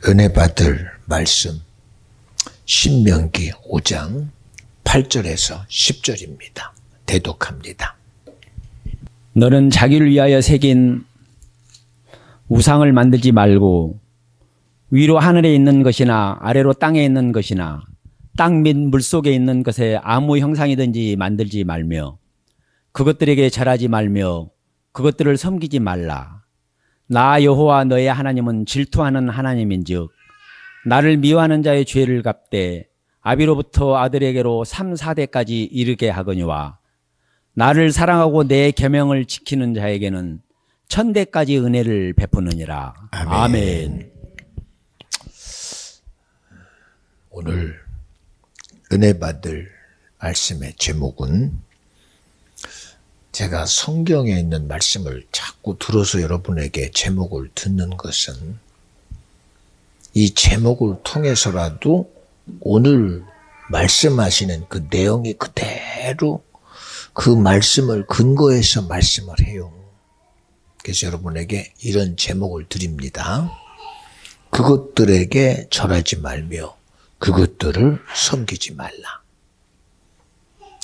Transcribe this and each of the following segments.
은혜 받을 말씀 신명기 5장 8절에서 10절입니다. 대독합니다. 너는 자기를 위하여 새긴 우상을 만들지 말고 위로 하늘에 있는 것이나 아래로 땅에 있는 것이나 땅 및 물속에 있는 것에 아무 형상이든지 만들지 말며 그것들에게 절하지 말며 그것들을 섬기지 말라. 나 여호와 너의 하나님은 질투하는 하나님인즉 나를 미워하는 자의 죄를 갚되 아비로부터 아들에게로 3, 4대까지 이르게 하거니와 나를 사랑하고 내 계명을 지키는 자에게는 1000대까지 은혜를 베푸느니라. 아멘. 오늘 은혜 받을 말씀의 제목은 제가 성경에 있는 말씀을 자꾸 들어서 여러분에게 제목을 듣는 것은 이 제목을 통해서라도 오늘 말씀하시는 그 내용이 그대로 그 말씀을 근거해서 말씀을 해요. 그래서 여러분에게 이런 제목을 드립니다. 그것들에게 절하지 말며 그것들을 섬기지 말라.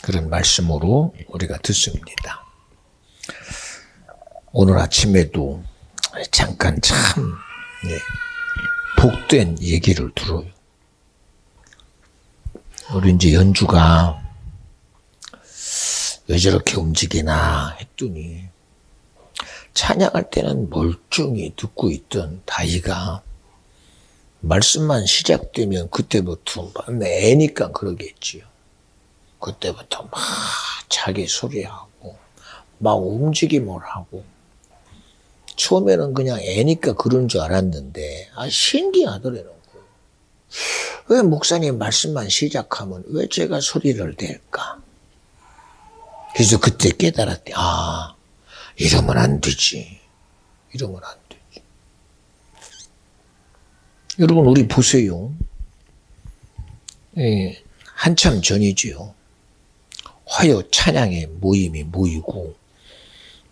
그런 말씀으로 우리가 듣습니다. 오늘 아침에도 잠깐 참 복된 얘기를 들어요. 우리 이제 연주가 왜 저렇게 움직이나 했더니 찬양할 때는 멀쩡히 듣고 있던 다이가 말씀만 시작되면 그때부터 애니까 그러겠지요. 그때부터 막 자기 소리하고 막 움직임을 하고 처음에는 그냥 애니까 그런 줄 알았는데 신기하더라고요. 왜 목사님 말씀만 시작하면 왜 제가 소리를 낼까? 그래서 그때 깨달았대. 이러면 안 되지. 이러면 안 되지. 여러분 우리 보세요. 한참 전이지요. 화요 찬양의 모임이 모이고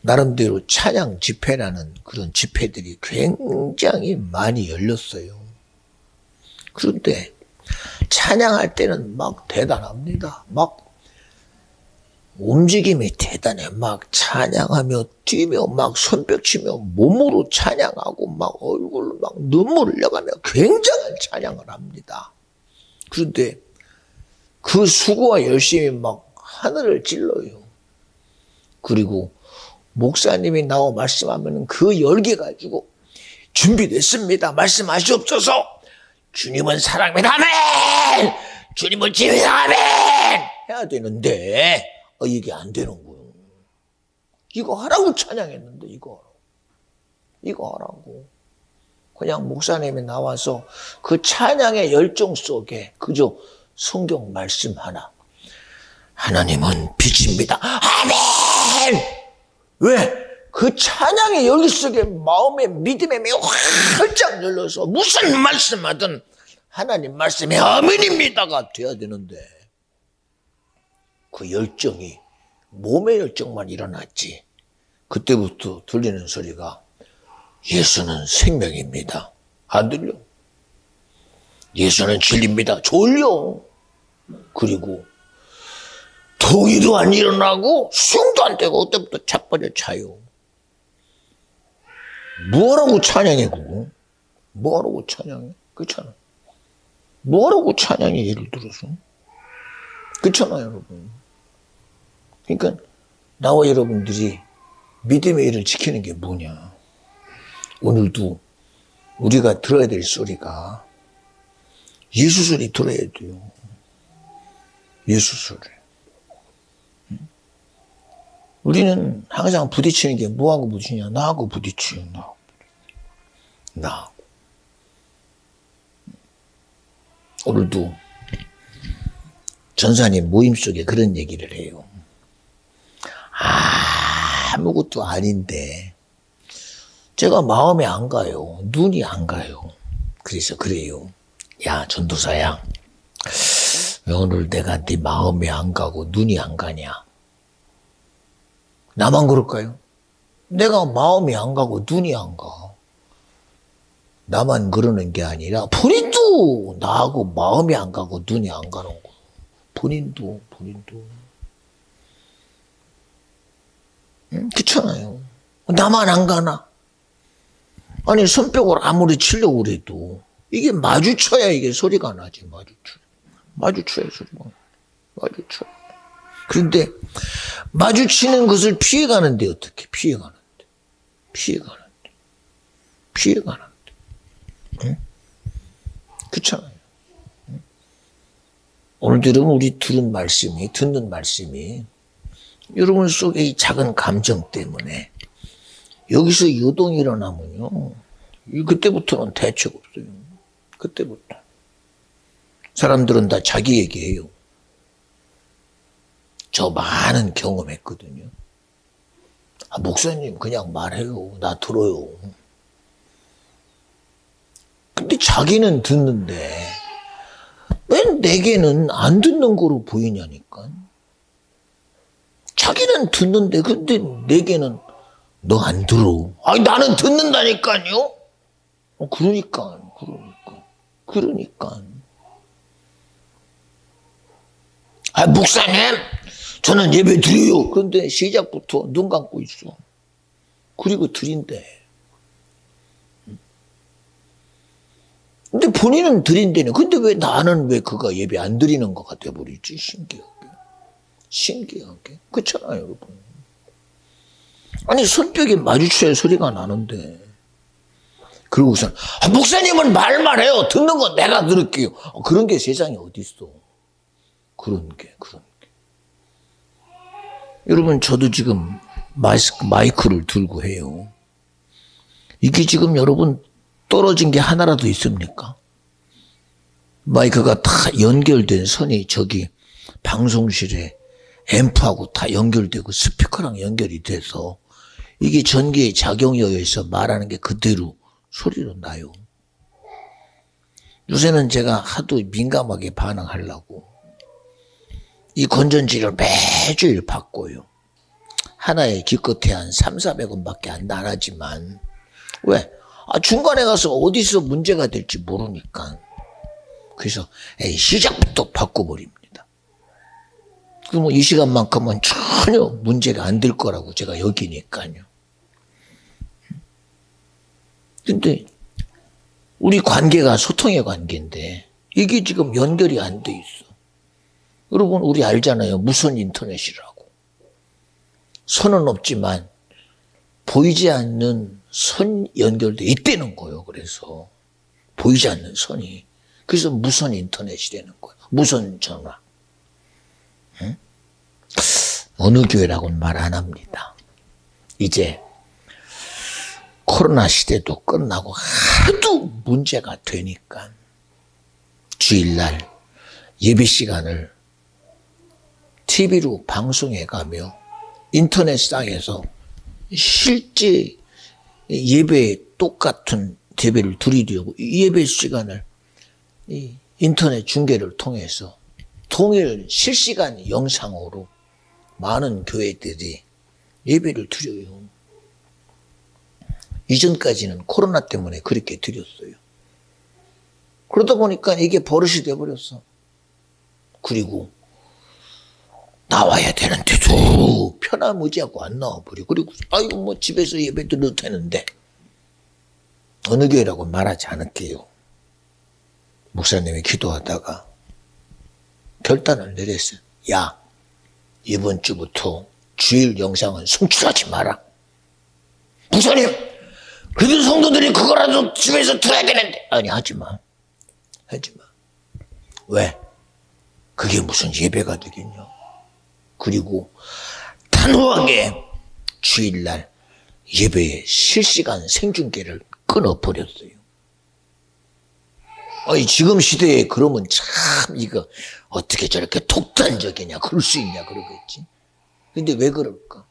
나름대로 찬양 집회라는 그런 집회들이 굉장히 많이 열렸어요. 그런데 찬양할 때는 막 대단합니다. 막 움직임이 대단해. 막 찬양하며 뛰며 막 손뼉치며 몸으로 찬양하고 막 얼굴로 막 눈물을 흘려가며 굉장한 찬양을 합니다. 그런데 그 수고와 열심히 막 하늘을 찔러요. 그리고 목사님이 나와 말씀하면 그 열기 가지고 준비됐습니다. 말씀하시옵소서. 주님은 사랑입니다. 아멘! 주님은 지혜입니다. 아멘! 해야 되는데 이게 안 되는 거예요. 이거 하라고 찬양했는데 이거 하라고. 그냥 목사님이 나와서 그 찬양의 열정 속에 그저 성경 말씀 하나. 하나님은 빛입니다. 아멘! 왜? 그 찬양의 열기 속에 마음의 믿음의 매 활짝 열려서 무슨 말씀하든 하나님 말씀이 아멘입니다가 돼야 되는데 그 열정이 몸의 열정만 일어났지. 그때부터 들리는 소리가 예수는 생명입니다. 안 들려. 예수는 진리입니다. 졸려. 그리고 동의도 안 일어나고 숭도 안 되고 그때부터 자빠져 차요. 뭐하라고 찬양해 그거? 뭐하라고 찬양해? 그렇잖아. 뭐하라고 찬양해 예를 들어서? 그렇잖아요 여러분. 그러니까 나와 여러분들이 믿음의 일을 지키는 게 뭐냐. 오늘도 우리가 들어야 될 소리가 예수 소리 들어야 돼요. 예수 소리. 우리는 항상 부딪히는 게 뭐하고 부딪히냐? 나하고 부딪혀요. 나하고. 오늘도 전사님 모임 속에 그런 얘기를 해요. 아무것도 아닌데 제가 마음에 안 가요. 눈이 안 가요. 그래서 그래요. 야 전도사야, 왜 오늘 내가 네 마음에 안 가고 눈이 안 가냐? 나만 그럴까요? 내가 마음이 안 가고 눈이 안 가. 나만 그러는 게 아니라 본인도 나하고 마음이 안 가고 눈이 안 가는 거. 본인도. 응? 그렇잖아요. 나만 안 가나? 아니 손뼉을 아무리 치려고 그래도 이게 마주쳐야 이게 소리가 나지. 마주쳐야 소리가 나. 마주쳐. 그런데 마주치는 것을 피해가는데 어떻게 피해가는데. 응? 그렇잖아요. 응? 오늘 여러분 우리 듣는 말씀이 여러분 속에 이 작은 감정 때문에 여기서 요동이 일어나면요. 그때부터는 대책 없어요. 그때부터. 사람들은 다 자기 얘기해요. 저 많은 경험했거든요. 목사님 그냥 말해요. 나 들어요. 근데 자기는 듣는데 왜 내게는 안 듣는 거로 보이냐니까. 자기는 듣는데 근데 내게는 너 안 들어. 아니 나는 듣는다니까요. 그러니까. 목사님 저는 예배 드려요. 그런데 시작부터 눈 감고 있어. 그리고 드린대. 근데 본인은 드린대네. 근데 왜 나는 왜 그가 예배 안 드리는 것 같아 버리지? 신기하게. 그렇잖아요, 여러분. 아니, 손뼉이 마주쳐야 소리가 나는데. 그러고선, 목사님은 말만 해요. 듣는 건 내가 들을게요. 그런 게 세상에 어딨어. 그런 게. 여러분, 저도 지금 마이크를 들고 해요. 이게 지금 여러분 떨어진 게 하나라도 있습니까? 마이크가 다 연결된 선이 저기 방송실에 앰프하고 다 연결되고 스피커랑 연결이 돼서 이게 전기의 작용에 의해서 말하는 게 그대로 소리로 나요. 요새는 제가 하도 민감하게 반응하려고 이 건전지를 매주일 바꿔요. 하나에 기껏해 한 300~400원밖에 안 나가지만 왜? 중간에 가서 어디서 문제가 될지 모르니까. 그래서 시작부터 바꿔버립니다. 그럼 이 시간만큼은 전혀 문제가 안 될 거라고 제가 여기니까요. 근데 우리 관계가 소통의 관계인데 이게 지금 연결이 안 돼 있어. 여러분 우리 알잖아요. 무선 인터넷이라고. 선은 없지만 보이지 않는 선 연결돼 있다는 거예요. 그래서 보이지 않는 선이. 그래서 무선 인터넷이 되는 거예요. 무선 전화. 응? 어느 교회라고는 말 안 합니다. 이제 코로나 시대도 끝나고 하도 문제가 되니까 주일날 예배 시간을 TV로 방송해가며 인터넷상에서 실제 예배에 똑같은 예배를 드리려고 예배 시간을 이 인터넷 중계를 통해서 동일 실시간 영상으로 많은 교회들이 예배를 드려요. 이전까지는 코로나 때문에 그렇게 드렸어요. 그러다 보니까 이게 버릇이 돼버렸어. 그리고 나와야 되는데도 편함의지하고 안 나와버려. 그리고 뭐 집에서 예배 드려도 되는데 어느 교회라고 말하지 않을게요. 목사님이 기도하다가 결단을 내렸어요. 야, 이번 주부터 주일 영상은 송출하지 마라. 목사님, 그래도 성도들이 그거라도 집에서 들어야 되는데. 아니, 하지 마. 왜? 그게 무슨 예배가 되겠냐. 그리고 단호하게 주일날 예배의 실시간 생중계를 끊어버렸어요. 지금 시대에 그러면 참 이거 어떻게 저렇게 독단적이냐 그럴 수 있냐 그러겠지. 근데 왜 그럴까?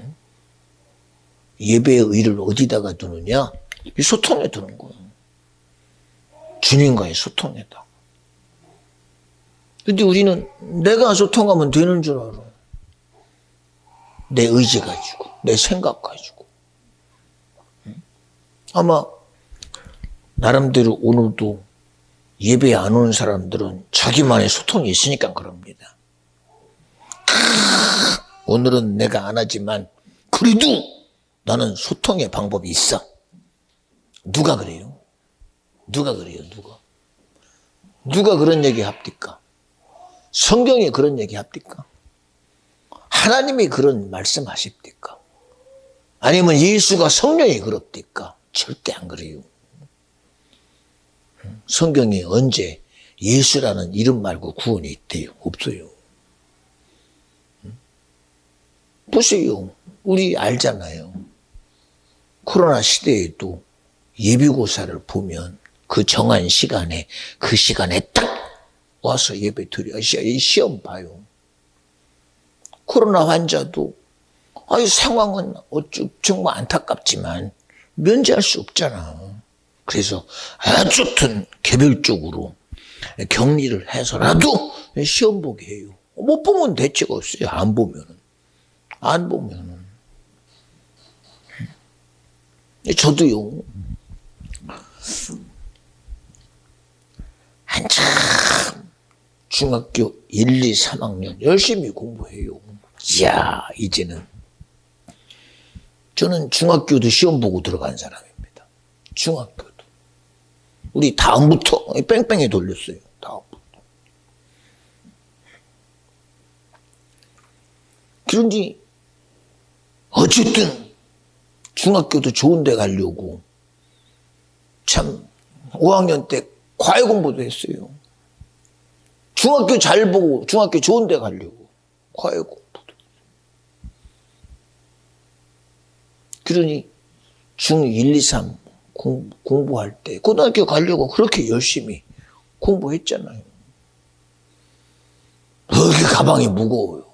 응? 예배의 의를 어디다가 두느냐? 이 소통에 두는 거야. 주님과의 소통에다. 근데 우리는 내가 소통하면 되는 줄 알아. 내 의지 가지고, 내 생각 가지고. 아마 나름대로 오늘도 예배 안 오는 사람들은 자기만의 소통이 있으니까 그럽니다. 오늘은 내가 안 하지만 그래도 나는 소통의 방법이 있어. 누가 그래요? 누가 그래요? 누가 그런 얘기 합니까? 성경이 그런 얘기 합니까? 하나님이 그런 말씀 하십니까? 아니면 예수가 성령이 그럽니까? 절대 안 그래요. 성경이 언제 예수라는 이름 말고 구원이 있대요? 없어요. 보세요. 우리 알잖아요. 코로나 시대에도 예비고사를 보면 그 정한 시간에 그 시간에 딱 와서 예배 드려요. 시험 봐요. 코로나 환자도 상황은 정말 안타깝지만 면제할 수 없잖아. 그래서 어쨌든 개별적으로 격리를 해서라도 시험 보게 해요. 못 보면 대책 없어요. 안 보면은. 저도요. 한참 중학교 1, 2, 3학년 열심히 공부해요. 이야, 이제는. 저는 중학교도 시험 보고 들어간 사람입니다. 중학교도. 우리 다음부터 뺑뺑이 돌렸어요. 다음부터. 그런데 어쨌든 중학교도 좋은 데 가려고 참 5학년 때 과외 공부도 했어요. 중학교 잘 보고 중학교 좋은 데 가려고 과외 공부도. 그러니 중 1, 2, 3 공부할 때 고등학교 가려고 그렇게 열심히 공부했잖아요. 그렇게 가방이 무거워요.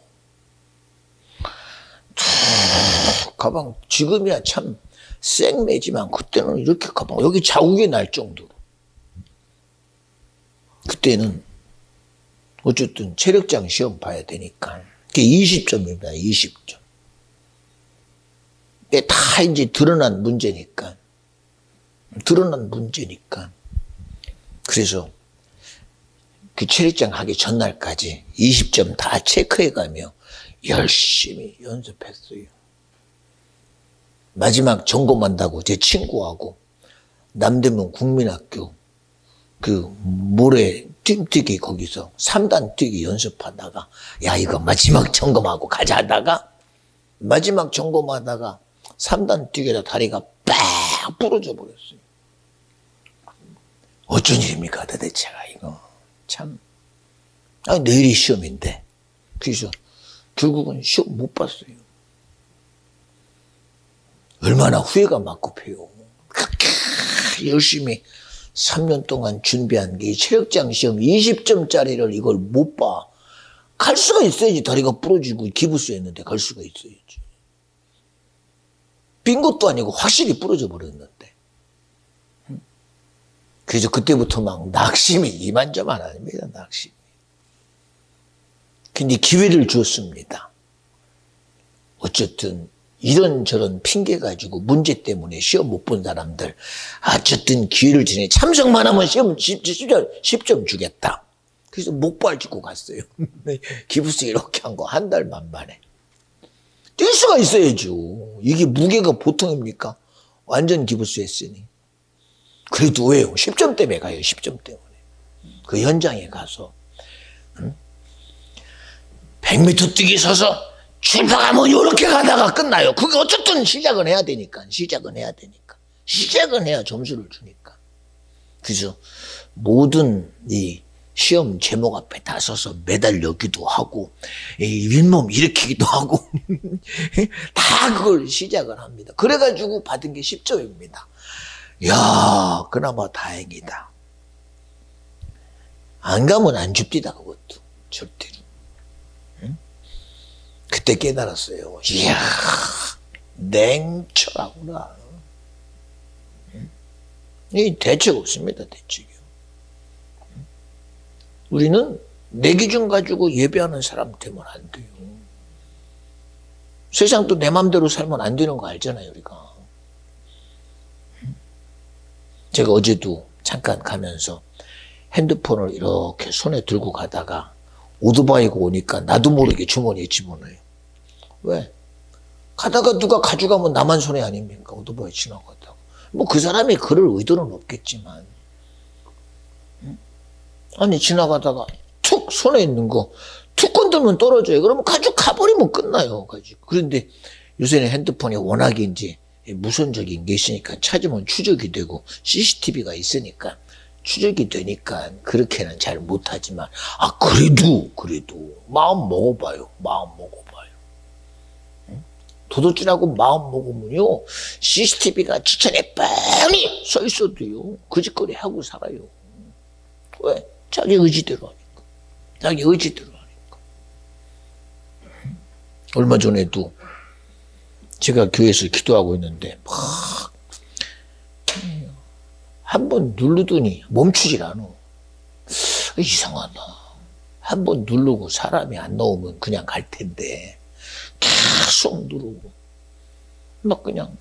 가방 지금이야 참 쌩매지만 그때는 이렇게 가방 여기 자국이 날 정도로. 그때는 어쨌든 체력장 시험 봐야 되니까 그게 20점입니다. 20점. 이게 다 이제 드러난 문제니까. 그래서 그 체력장 하기 전날까지 20점 다 체크해가며 열심히 연습했어요. 마지막 점검한다고 제 친구하고 남대문 국민학교 그 모래 찜뛰기 거기서 3단 뛰기 연습하다가 야 이거 마지막 점검하고 가자 하다가 마지막 점검하다가 3단 뛰기에다 다리가 빡 부러져 버렸어요. 어쩐 일입니까 도대체가 이거 참. 내일이 시험인데 그래서 결국은 시험 못 봤어요. 얼마나 후회가 막급해요. 그렇게 열심히 3년 동안 준비한 게 체력장 시험 20점짜리를 이걸 못 봐. 갈 수가 있어야지. 다리가 부러지고 기부스 했는데 갈 수가 있어야지. 빈 것도 아니고 확실히 부러져 버렸는데. 그래서 그때부터 막 낙심이 이만저만 아닙니다. 낙심이. 근데 기회를 줬습니다. 어쨌든 이런저런 핑계 가지고 문제 때문에 시험 못 본 사람들 어쨌든 기회를 주니 참석만 하면 시험 10점 주겠다. 그래서 목발 짚고 갔어요. 기부스 이렇게 한 거 한 달만 만에. 뛸 수가 있어야죠. 이게 무게가 보통입니까? 완전 기부스 했으니. 그래도 왜요? 10점 때문에 가요. 10점 때문에. 그 현장에 가서 100m 뛰기 서서 출발하면 이렇게 가다가 끝나요. 그게 어쨌든 시작은 해야 되니까. 시작은 해야 점수를 주니까. 그래서 모든 이 시험 제목 앞에 다 서서 매달려기도 하고 윗몸 일으키기도 하고 다 그걸 시작을 합니다. 그래가지고 받은 게 10점입니다. 야, 그나마 다행이다. 안 가면 안 줍디다 그것도 절대로. 그때 깨달았어요. 이야, 냉철하구나. 이 대책 없습니다, 대책이요. 우리는 내 기준 가지고 예배하는 사람 되면 안 돼요. 세상도 내 맘대로 살면 안 되는 거 알잖아요, 우리가. 제가 어제도 잠깐 가면서 핸드폰을 이렇게 손에 들고 가다가 오토바이가 오니까 나도 모르게 주머니에 집어넣어요. 왜? 가다가 누가 가져가면 나만 손해 아닙니까? 오토바이 지나가다가. 뭐 그 사람이 그럴 의도는 없겠지만. 아니 지나가다가 툭 손에 있는 거 툭 건들면 떨어져요. 그러면 가지고 가버리면 끝나요. 가지고. 그런데 요새는 핸드폰이 워낙에 이제 무선적인 게 있으니까 찾으면 추적이 되고 CCTV가 있으니까 추적이 되니까 그렇게는 잘 못하지만 그래도 마음 먹어봐요. 마음 먹어봐요. 도둑질하고 마음 먹으면요 CCTV가 지천에 뻔히 서 있어도요 거짓거리 하고 살아요. 왜? 자기 의지대로 하니까. 자기 의지대로 하니까. 얼마 전에도 제가 교회에서 기도하고 있는데 막 한 번 누르더니 멈추질 않아. 이상하다. 한 번 누르고 사람이 안 나오면 그냥 갈 텐데 계속 누르고 막 그냥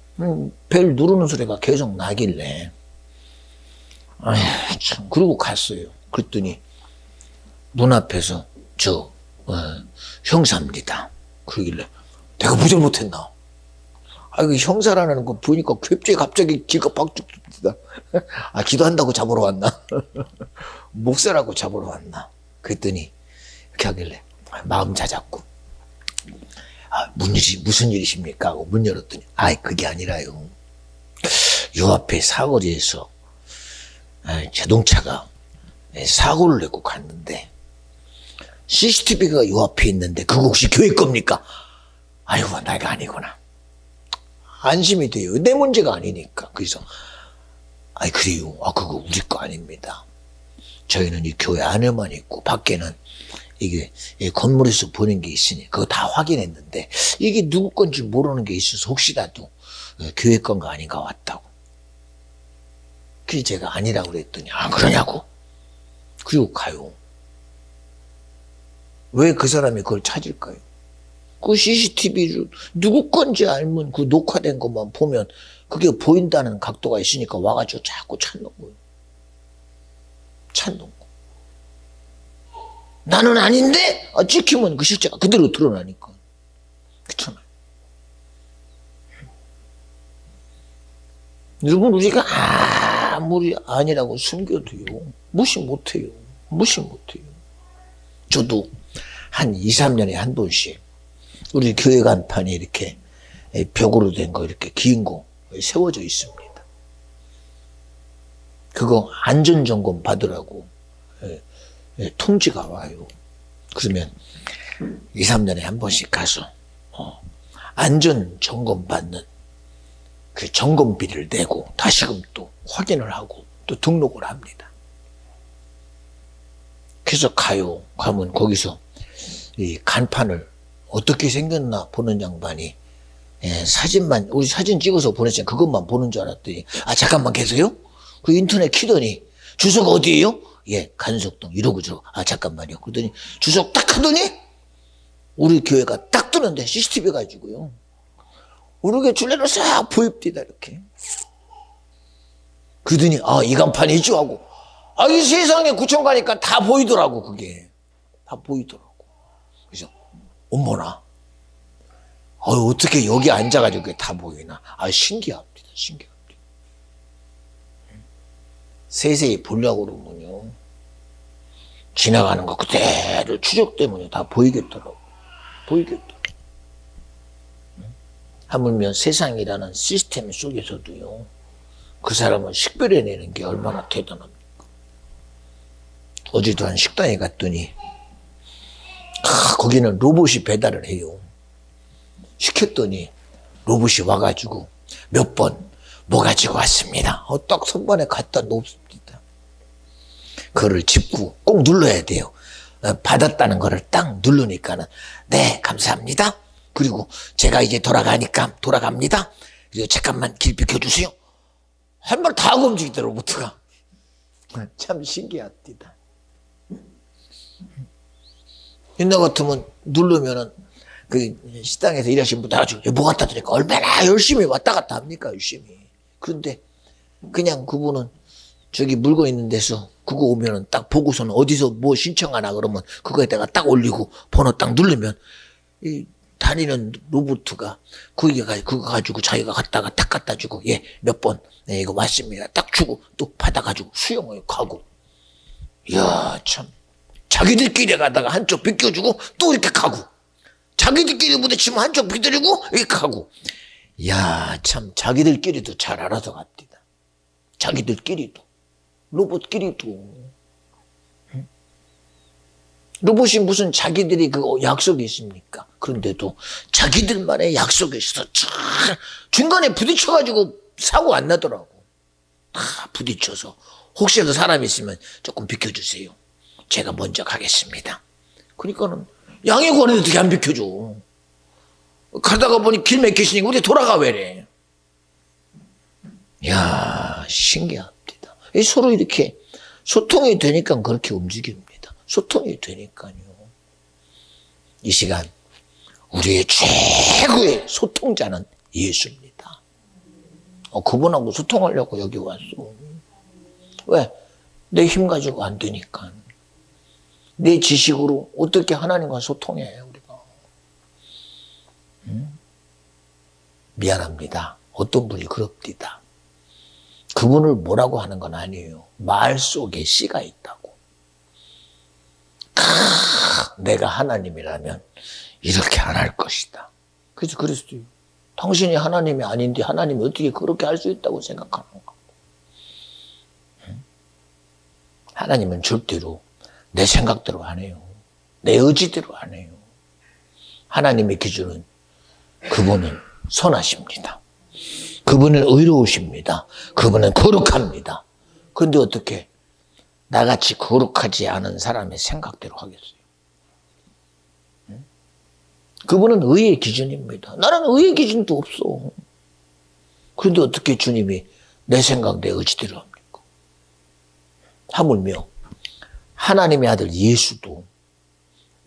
벨 누르는 소리가 계속 나길래 아휴 참 그러고 갔어요. 그랬더니 문 앞에서 형사입니다. 그러길래 내가 무절 못했나? 그 형사라는 거 보니까 갑자기 기가 박죽 듭니다. 기도한다고 잡으러 왔나? 목사라고 잡으러 왔나? 그랬더니 이렇게 하길래 마음 잡고 무슨 일이십니까? 하고 문 열었더니 그게 아니라요. 요 앞에 사거리에서 자동차가 사고를 내고 갔는데 CCTV가 요 앞에 있는데 그거 혹시 교회 겁니까? 아이고 내가 아니구나. 안심이 돼요. 내 문제가 아니니까. 그래서 그래요. 그거 우리 거 아닙니다. 저희는 이 교회 안에만 있고 밖에는 이게 건물에서 보는 게 있으니 그거 다 확인했는데 이게 누구 건지 모르는 게 있어서 혹시라도 교회 건가 아닌가 왔다고. 그래서 제가 아니라고 그랬더니 그러냐고. 그리고 가요. 왜 그 사람이 그걸 찾을까요? 그 CCTV를 누구 건지 알면 그 녹화된 것만 보면 그게 보인다는 각도가 있으니까 와가지고 자꾸 찾는 거예요. 찾는 거. 나는 아닌데 찍히면 그 실체가 그대로 드러나니까. 그렇잖아요. 여러분 우리가 아무리 아니라고 숨겨도요 무시 못해요. 무시 못해요. 저도 한 2, 3년에 한 번씩 우리 교회 간판이 이렇게 벽으로 된 거 이렇게 긴 거 세워져 있습니다. 그거 안전점검 받으라고 통지가 와요. 그러면 2, 3년에 한 번씩 가서 안전점검 받는 그 점검비를 내고 다시금 또 확인을 하고 또 등록을 합니다. 그래서 가면 거기서 이 간판을 어떻게 생겼나 보는 양반이 우리 사진 찍어서 보냈으니까 그것만 보는 줄 알았더니 잠깐만 계세요? 그 인터넷 키더니 주소가 어디예요? 간석동 이러고 잠깐만요. 그러더니 주소 딱 하더니 우리 교회가 딱 뜨는데 CCTV 가지고요. 우리 줄레로 싹 보입니다 이렇게. 그러더니 이 간판이죠 하고 이 세상에 구청 가니까 다 보이더라고. 그게 다 보이더라고. 그래서 어머나 어떻게 여기 앉아가지고 그게 다 보이나. 신기합니다. 신기합니다. 세세히 보려고 그러면요 지나가는 거 그대로 추적되면 다 보이겠더라고. 보이겠더라고. 하물며 세상이라는 시스템 속에서도요 그 사람을 식별해내는 게 얼마나 대단합니까. 어제도 한 식당에 갔더니 거기는 로봇이 배달을 해요. 시켰더니 로봇이 와가지고 몇 번 뭐 가지고 왔습니다. 딱 선반에 갖다 놓습니다. 그거를 짚고 꼭 눌러야 돼요. 받았다는 거를 딱 누르니까는 네 감사합니다. 그리고 제가 이제 돌아갑니다. 그리고 잠깐만 길 비켜주세요. 할 말 다 하고 움직이더라고 로봇가. 참 신기합니다. 옛날 같으면 누르면은 그 식당에서 일하시는 분들 아주 뭐 갖다 드니까 얼마나 열심히 왔다 갔다 합니까 열심히. 그런데 그냥 그분은 저기 물건 있는 데서 그거 오면은 딱 보고서는 어디서 뭐 신청하나 그러면 그거에다가 딱 올리고 번호 딱 누르면 이 다니는 로봇가 그거 가지고 자기가 갔다가 딱 갖다 주고 예, 몇 번, 네, 이거 맞습니다. 딱 주고 또 받아가지고 수영을 가고. 이야, 참. 자기들끼리 가다가 한쪽 비껴주고 또 이렇게 가고. 자기들끼리 부딪히면 한쪽 비껴주고 이렇게 가고. 이야, 참. 자기들끼리도 잘 알아서 갑니다. 자기들끼리도. 로봇끼리도. 로봇이 무슨 자기들이 그 약속이 있습니까? 그런데도 자기들만의 약속에 있어서 중간에 부딪혀가지고 사고 안 나더라고. 다 부딪혀서 혹시라도 사람이 있으면 조금 비켜주세요. 제가 먼저 가겠습니다. 그러니까는 양의 권한이 어떻게 안 비켜줘. 가다가 보니 길 막히시니까 우리 돌아가 왜래. 이야, 신기합니다. 서로 이렇게 소통이 되니까 그렇게 움직입니다. 소통이 되니까요. 이 시간 우리의 최고의 소통자는 예수입니다. 그분하고 소통하려고 여기 왔어. 왜? 내 힘 가지고 안 되니까. 내 지식으로 어떻게 하나님과 소통해 우리가. 미안합니다. 어떤 분이 그럽디다. 그분을 뭐라고 하는 건 아니에요. 말 속에 씨가 있다고. 내가 하나님이라면 이렇게 안 할 것이다. 그래서 그랬어요. 당신이 하나님이 아닌데 하나님이 어떻게 그렇게 할 수 있다고 생각하는가? 하나님은 절대로 내 생각대로 안 해요. 내 의지대로 안 해요. 하나님의 기준은 그분은 선하십니다. 그분은 의로우십니다. 그분은 거룩합니다. 그런데 어떻게 나같이 거룩하지 않은 사람의 생각대로 하겠어요? 그분은 의의 기준입니다. 나는 의의 기준도 없어. 그런데 어떻게 주님이 내 생각, 내 의지대로 합니까? 하물며 하나님의 아들 예수도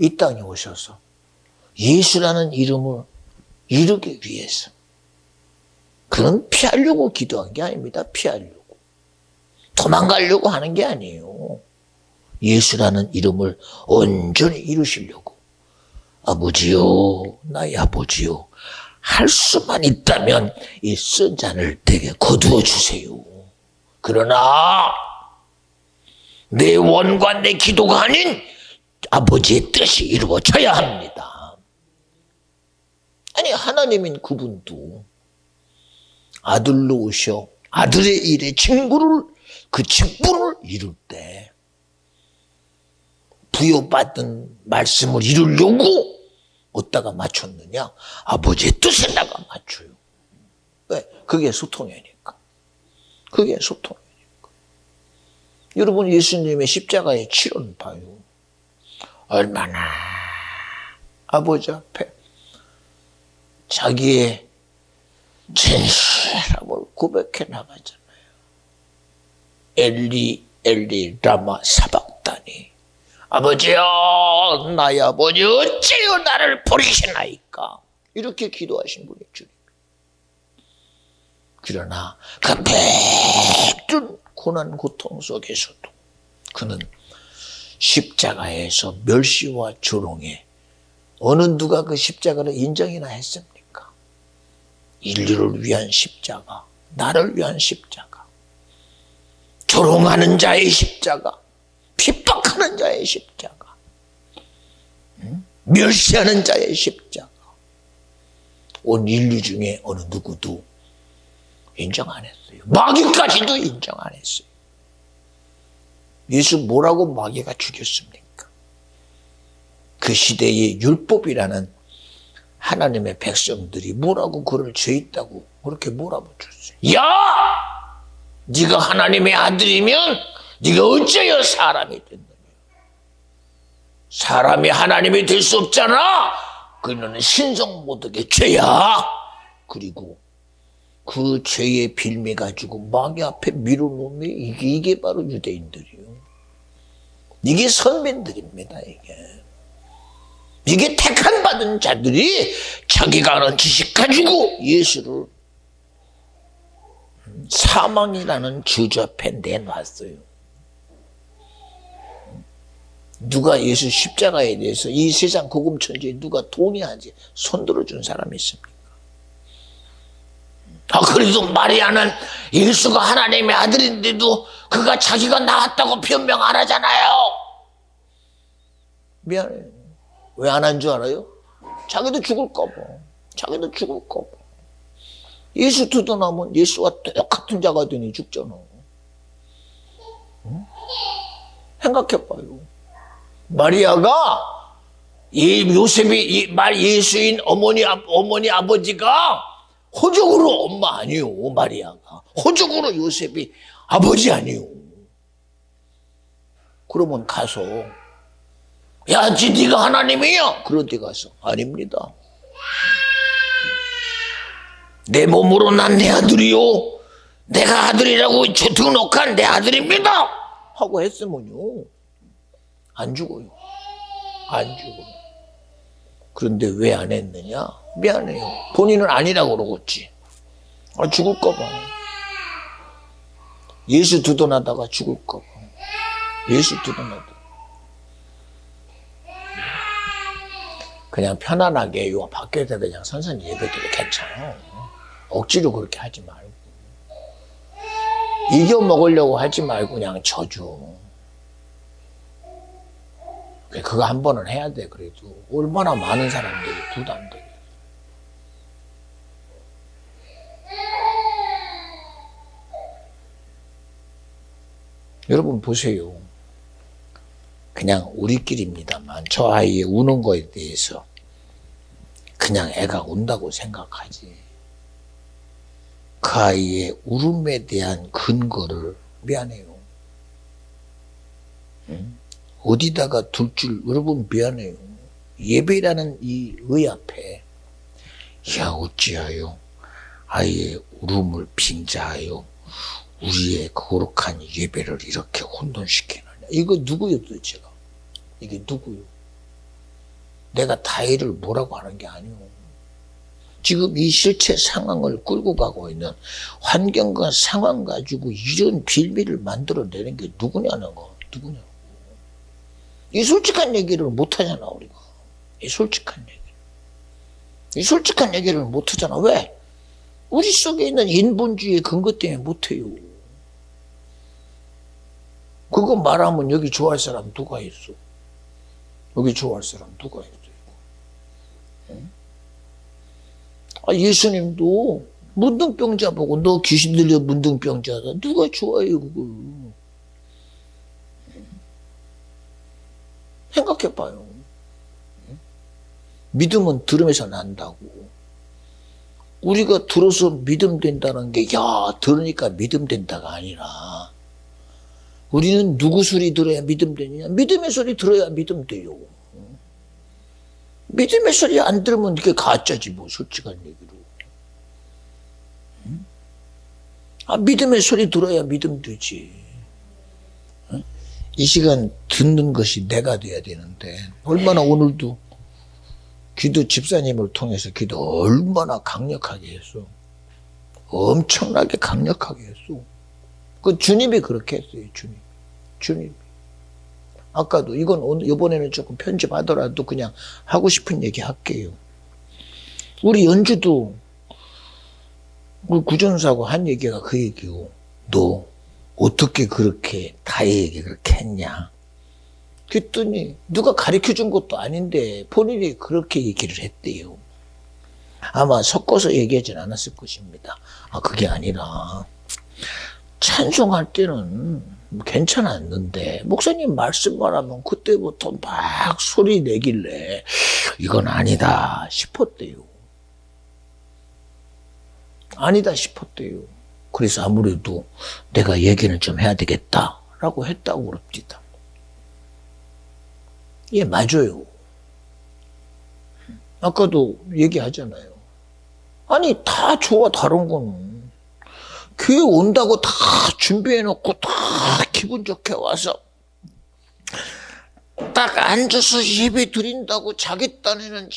이 땅에 오셔서 예수라는 이름을 이루기 위해서 그는 피하려고 기도한 게 아닙니다. 피하려고. 도망가려고 하는 게 아니에요. 예수라는 이름을 온전히 이루시려고. 아버지요, 나의 아버지요, 할 수만 있다면 이 쓴 잔을 내게 거두어 주세요. 그러나 내 원과 내 기도가 아닌 아버지의 뜻이 이루어져야 합니다. 아니, 하나님인 그분도 아들로 오셔 아들의 일에 그 직분을 이룰 때 부여받은 말씀을 이루려고 어디다가 맞췄느냐? 아버지의 뜻에다가 맞춰요. 왜? 그게 소통이니까. 그게 소통이니까. 여러분, 예수님의 십자가의 치료는 봐요. 얼마나 아버지 앞에 자기의 진실함을 고백해 나가잖아요. 엘리 엘리 라마 사박다니, 아버지여, 나의 아버지 어찌여 나를 버리시나이까. 이렇게 기도하신 분이 주님. 그러나 그 모든 고난 고통 속에서도 그는 십자가에서 멸시와 조롱에 어느 누가 그 십자가를 인정이나 했습니까? 인류를 위한 십자가, 나를 위한 십자가, 조롱하는 자의 십자가, 핍박하는 자의 십자가, 멸시하는 자의 십자가, 온 인류 중에 어느 누구도 인정 안 했어요. 마귀까지도 인정 안 했어요. 예수 뭐라고 마귀가 죽였습니까? 그 시대의 율법이라는 하나님의 백성들이 뭐라고 그를 죄 있다고 그렇게 몰아붙였어요. 야! 네가 하나님의 아들이면 네가 어째여 사람이 됐느냐? 사람이 하나님이 될 수 없잖아. 그는 신성모독의 죄야. 그리고 그 죄의 빌미 가지고 마귀 앞에 밀어놓으면 이게 바로 유대인들이요. 이게 선민들입니다. 이게 택한 받은 자들이 자기가 아는 지식 가지고 예수를 사망이라는 저주 앞에 내놨어요. 누가 예수 십자가에 대해서 이 세상 고금천지에 누가 동의하지 손들어준 사람이 있습니까? 그래도 마리아는 예수가 하나님의 아들인데도 그가 자기가 낳았다고 변명 안 하잖아요. 미안해. 왜 안 한 줄 알아요? 자기도 죽을까 봐. 자기도 죽을까 봐. 예수 두둔하면 예수와 똑같은 자가 되니 죽잖아. 응? 생각해봐요. 마리아가 요셉이 예수인 어머니 아버지가 호적으로 엄마 아니요. 마리아가 호적으로 요셉이 아버지 아니요. 그러면 가서 야, 네가 하나님이야. 그런 데 가서 아닙니다. 내 몸으로 난 내 아들이요. 내가 아들이라고 등록한 내 아들입니다. 하고 했으면요. 안 죽어요. 안 죽어요. 그런데 왜 안 했느냐? 미안해요. 본인은 아니라고 그러겠지. 죽을까 봐. 예수 두둔하다가 죽을까 봐. 예수 두둔하다가. 그냥 편안하게 요 밖에다 그냥 선선히 예배드려 괜찮아. 억지로 그렇게 하지 말고. 이겨 먹으려고 하지 말고 그냥 져줘. 그거 한 번은 해야 돼. 그래도 얼마나 많은 사람들이 부담돼. 여러분 보세요. 그냥 우리끼리입니다만 저 아이의 우는 거에 대해서 그냥 애가 운다고 생각하지. 그 아이의 울음에 대한 근거를 미안해요. 응? 어디다가 둘 줄 여러분 미안해요. 예배라는 이 의 앞에 야 어찌하여 아이의 울음을 빙자하여 우리의 거룩한 예배를 이렇게 혼돈시키느냐. 이거 누구요 도대체가? 이게 누구요? 내가 다이를 뭐라고 하는 게 아니오. 지금 이 실체 상황을 끌고 가고 있는 환경과 상황 가지고 이런 빌미를 만들어내는 게 누구냐는 거. 누구냐고. 이 솔직한 얘기를 못하잖아 우리가. 이 솔직한 얘기. 이 솔직한 얘기를 못하잖아. 왜? 우리 속에 있는 인본주의의 근거 때문에 못해요. 그거 말하면 여기 좋아할 사람 누가 있어? 여기 좋아할 사람 누가 있어? 응? 예수님도 문둥병자 보고 너 귀신 들려 문둥병자다. 누가 좋아해요 그걸? 생각해봐요. 믿음은 들음에서 난다고. 우리가 들어서 믿음 된다는 게 야 들으니까 믿음 된다가 아니라 우리는 누구 소리 들어야 믿음 되느냐? 믿음의 소리 들어야 믿음 돼요. 믿음의 소리 안 들으면 이게 가짜지 뭐 솔직한 얘기로. 믿음의 소리 들어야 믿음 되지. 이 시간 듣는 것이 내가 돼야 되는데 얼마나 오늘도 기도 집사님을 통해서 기도 얼마나 강력하게 했어. 엄청나게 강력하게 했어. 그 주님이 그렇게 했어요. 주님이. 아까도 이건 오늘 이번에는 조금 편집하더라도 그냥 하고 싶은 얘기 할게요. 우리 연주도 우리 구전사하고 한 얘기가 그 얘기고 너 어떻게 그렇게 다혜에게 그렇게 했냐. 그랬더니 누가 가르쳐준 것도 아닌데 본인이 그렇게 얘기를 했대요. 아마 섞어서 얘기하진 않았을 것입니다. 그게 아니라 찬송할 때는 괜찮았는데 목사님 말씀만 하면 그때부터 막 소리 내길래 이건 아니다 싶었대요. 아니다 싶었대요. 그래서 아무래도 내가 얘기는 좀 해야 되겠다라고 했다고 그럽니다. 예, 맞아요. 아까도 얘기하잖아요. 아니, 다 좋아, 다른 거는. 교회 온다고 다 준비해놓고 다 기분 좋게 와서 딱 앉아서 예배 드린다고 자기 딴에는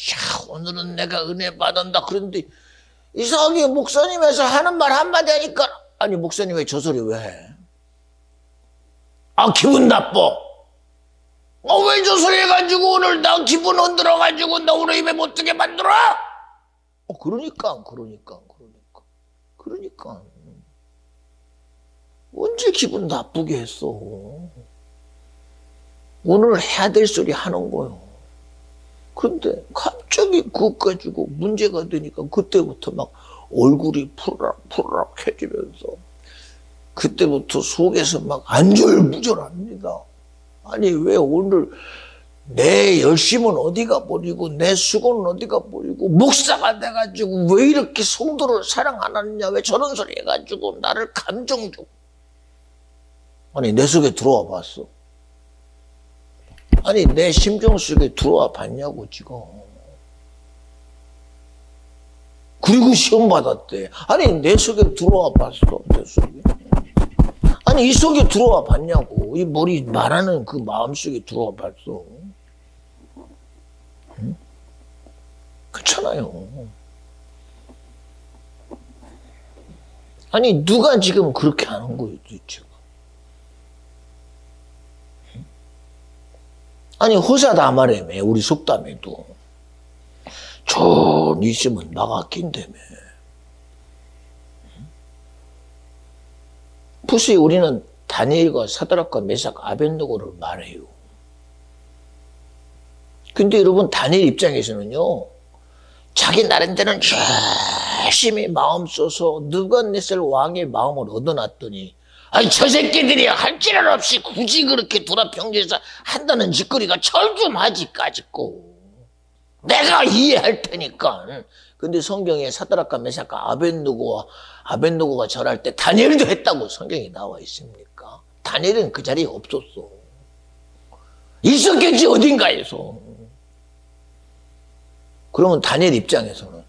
오늘은 내가 은혜 받았다. 그런데 이상하게 목사님에서 하는 말 한마디 하니까 아니 목사님 왜 저 소리 왜 해? 아 기분 나빠. 왜 저 소리 해가지고 오늘 나 기분 흔들어가지고 나 오늘 입에 못 뜨게 만들어? 그러니까 언제 기분 나쁘게 했어? 오늘 해야 될 소리 하는 거요. 근데 갑자기 그것 가지고 문제가 되니까 그때부터 막 얼굴이 푸르락해지면서 그때부터 속에서 막 안절부절합니다. 아니 왜 오늘 내 열심은 어디가 버리고 내 수고는 어디가 버리고 목사가 돼가지고 왜 이렇게 성도를 사랑 안 하느냐, 왜 저런 소리 해가지고 나를 감정 줘. 아니 내 속에 들어와 봤어? 아니 내 심정 속에 들어와 봤냐고 지금. 그리고 시험 받았대. 아니 내 속에 들어와 봤어. 내 속에. 아니 이 속에 들어와 봤냐고. 이 머리 말하는 그 마음 속에 들어와 봤어. 응? 그렇잖아요. 아니 누가 지금 그렇게 하는 거예요 지금. 아니 호사다 말하며 우리 속담에도 전 있으면 나가 낀다며. 부시 우리는 다니엘과 사드락과 메삭 아벳느고를 말해요. 근데 여러분 다니엘 입장에서는요, 자기 나름대로는 열심히 마음 써서 느부갓네살 왕의 마음을 얻어놨더니, 아니 저 새끼들이 할 줄 없이 굳이 그렇게 돌아평지에서 한다는 짓거리가 철 좀 하지 까짓고 내가 이해할 테니까. 근데 성경에 사드락과 메삭과 아벳느고가 절할 때 다니엘도 했다고 성경에 나와 있습니까? 다니엘은 그 자리에 없었어. 있었겠지 어딘가에서. 그러면 다니엘 입장에서는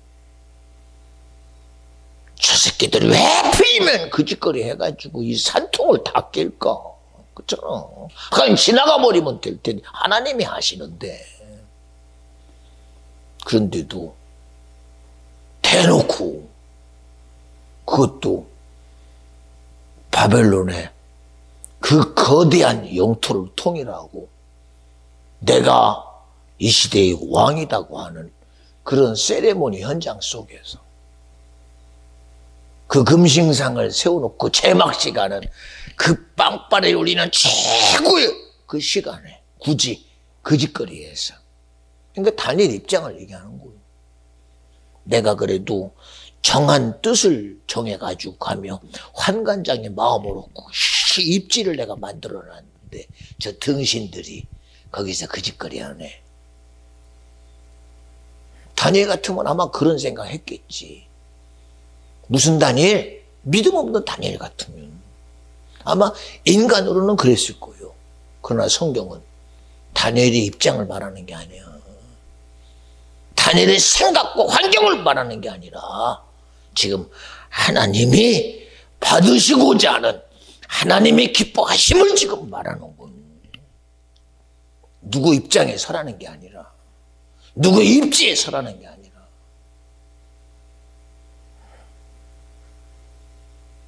저 새끼들이 왜 하필이면 그 짓거리 해가지고 이 산통을 다 깰까? 그렇잖아. 그냥 지나가 버리면 될 텐데 하나님이 하시는데. 그런데도 대놓고 그것도 바벨론의 그 거대한 영토를 통일하고 내가 이 시대의 왕이라고 하는 그런 세레모니 현장 속에서 그 금신상을 세워놓고 제막식하는 그 빵빠레 울리는 최고의 그 시간에 굳이 그 짓거리에서. 그러니까 다니엘 입장을 얘기하는 거예요. 내가 그래도 정한 뜻을 정해가지고 가며 환관장의 마음으로 입지를 내가 만들어놨는데 저 등신들이 거기서 그 짓거리 하네. 다니엘 같으면 아마 그런 생각 했겠지. 무슨 다니엘? 믿음 없는 다니엘 같으면 아마 인간으로는 그랬을 거예요. 그러나 성경은 다니엘의 입장을 말하는 게 아니야. 다니엘의 생각과 환경을 말하는 게 아니라 지금 하나님이 받으시고자 하는 하나님의 기뻐하심을 지금 말하는 거예요. 누구 입장에 서라는 게 아니라 누구 입지에 서라는 게 아니라.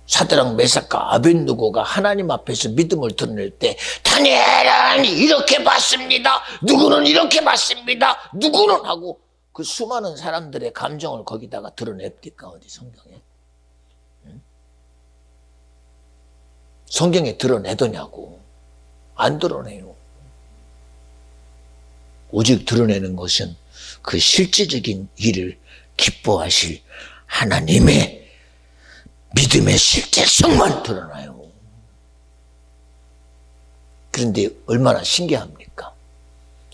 사드락 메삭과 아벳느고가 하나님 앞에서 믿음을 드러낼 때 다니엘은 이렇게 봤습니다. 누구는 이렇게 봤습니다. 누구는 하고 그 수많은 사람들의 감정을 거기다가 드러냅니까? 어디 성경에? 응? 성경에 드러내더냐고. 안 드러내요. 오직 드러내는 것은 그 실제적인 일을 기뻐하실 하나님의 믿음의 실제성만 드러나요. 그런데 얼마나 신기합니까?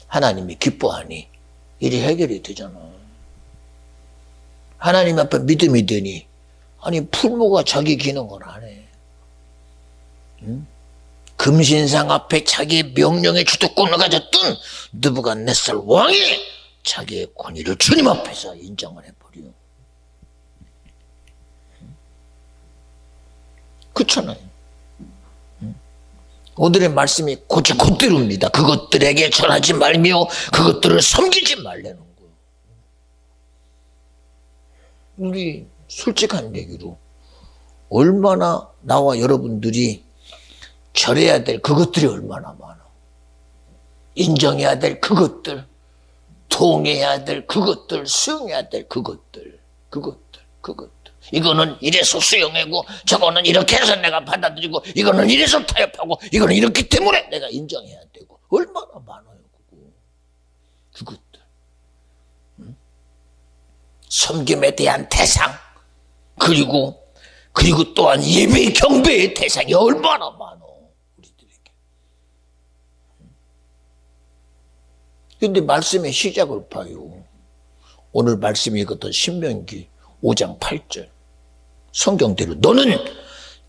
하나님이 기뻐하니 일이 해결이 되잖아. 하나님 앞에 믿음이 되니 아니 풀무가 자기 기능을 안 해. 응? 금신상 앞에 자기의 명령의 주도권을 가졌던 느부갓네살 왕이 자기의 권위를 주님 앞에서 인정을 해버려. 그렇잖아요. 오늘의 말씀이 곧대로입니다. 그것들에게 절하지 말며 그것들을 섬기지 말라는 거예요. 우리 솔직한 얘기로 얼마나 나와 여러분들이 절해야 될 그것들이 얼마나 많아. 인정해야 될 그것들, 통해야 될 그것들, 수용해야 될 그것들. 이거는 이래서 수용하고 저거는 이렇게 해서 내가 받아들이고 이거는 이래서 타협하고 이거는 이렇기 때문에 내가 인정해야 되고 얼마나 많아요. 그것들. 섬김에 대한 대상 그리고 또한 예배 경배의 대상이 얼마나 많아 우리들에게. 그런데 말씀의 시작을 봐요. 오늘 말씀이거든. 신명기 5장 8절 성경대로 너는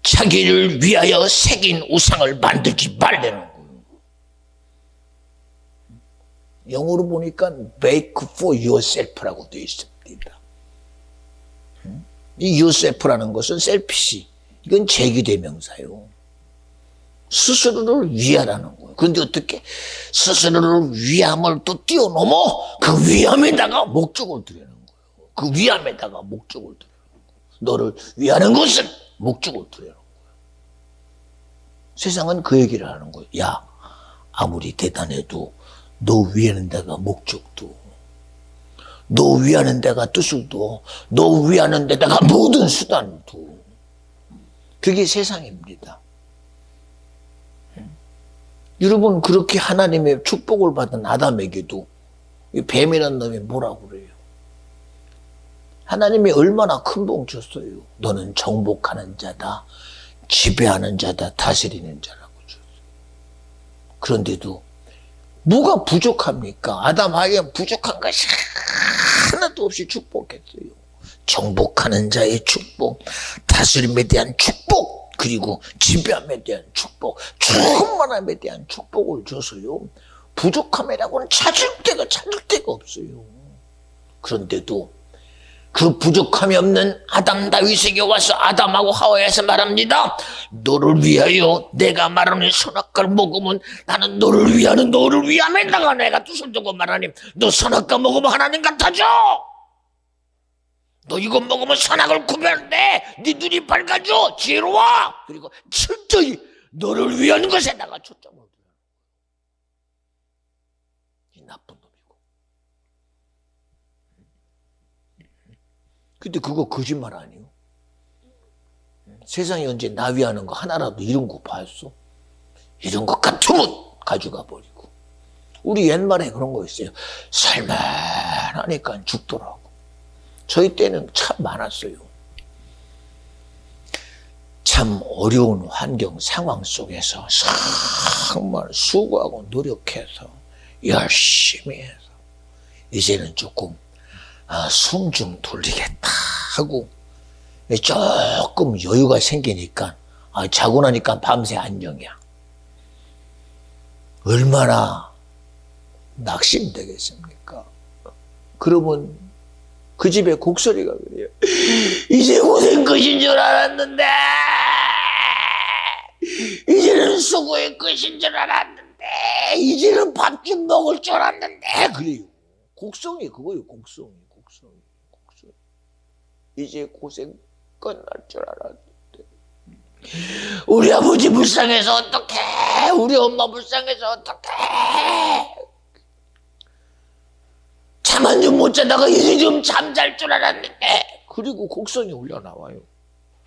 자기를 위하여 새긴 우상을 만들지 말라는 거예요. 영어로 보니까 make for yourself라고 되어 있습니다. 이 yourself라는 것은 셀피시, 이건 제기대명사요. 스스로를 위하라는 거예요. 그런데 어떻게 스스로를 위함을 또 뛰어넘어 그 위함에다가 목적을 두려는 거예요. 그 위함에다가 목적을 두려는 거예요. 너를 위하는 것은 목적을 두려는 거예요. 세상은 그 얘기를 하는 거예요. 야, 아무리 대단해도 너 위하는 데가 목적도, 너 위하는 데가 뜻을 둬, 너 위하는 데다가 모든 수단을 둬. 그게 세상입니다. 여러분, 그렇게 하나님의 축복을 받은 아담에게도 이 뱀이라는 놈이 뭐라고 그래요? 하나님이 얼마나 큰 복 줬어요. 너는 정복하는 자다, 지배하는 자다, 다스리는 자라고 줬어요. 그런데도 뭐가 부족합니까? 아담 하기엔 부족한 것이 하나도 없이 축복했어요. 정복하는 자의 축복, 다스림에 대한 축복, 그리고 지배함에 대한 축복, 충만함에 대한 축복을 줘서요. 부족함이라고는 찾을 데가 없어요. 그런데도 그 부족함이 없는 아담 다윗에게 와서 아담하고 하와에서 말합니다. 너를 위하여 내가 말하는 선악과를 먹으면 나는 너를 위하는 너를 위함에다가 내가 뜻을 두고 말하니 너 선악과 먹으면 하나님 같아져. 너 이거 먹으면 선악을 구별해. 네 눈이 밝아져. 지혜로워. 그리고 철저히 너를 위한 것에다가 초점을 둬. 이 나쁜 놈이고. 근데 그거 거짓말 아니에요? 세상에 언제 나 위하는 거 하나라도 이런 거 봤어? 이런 것 같으면 가져가 버리고. 우리 옛말에 그런 거 있어요. 살만하니까 죽더라고. 저희 때는 참 많았어요. 참 어려운 환경 상황 속에서 정말 수고하고 노력해서 열심히 해서 이제는 조금 숨 좀 돌리겠다 하고 조금 여유가 생기니까 자고 나니까 밤새 안정이야. 얼마나 낙심되겠습니까? 그러면 그 집에 곡소리가 그래요. 이제 고생 끝인 줄 알았는데, 이제는 수고의 끝인 줄 알았는데, 이제는 밥 좀 먹을 줄 알았는데, 그래요. 곡성이 그거예요. 곡성이. 이제 고생 끝날 줄 알았는데, 우리 아버지 불쌍해서 어떡해, 우리 엄마 불쌍해서 어떡해. 잠 한 좀 못 자다가 이제 좀 잠잘 줄 알았는데, 그리고 곡성이 올려나와요.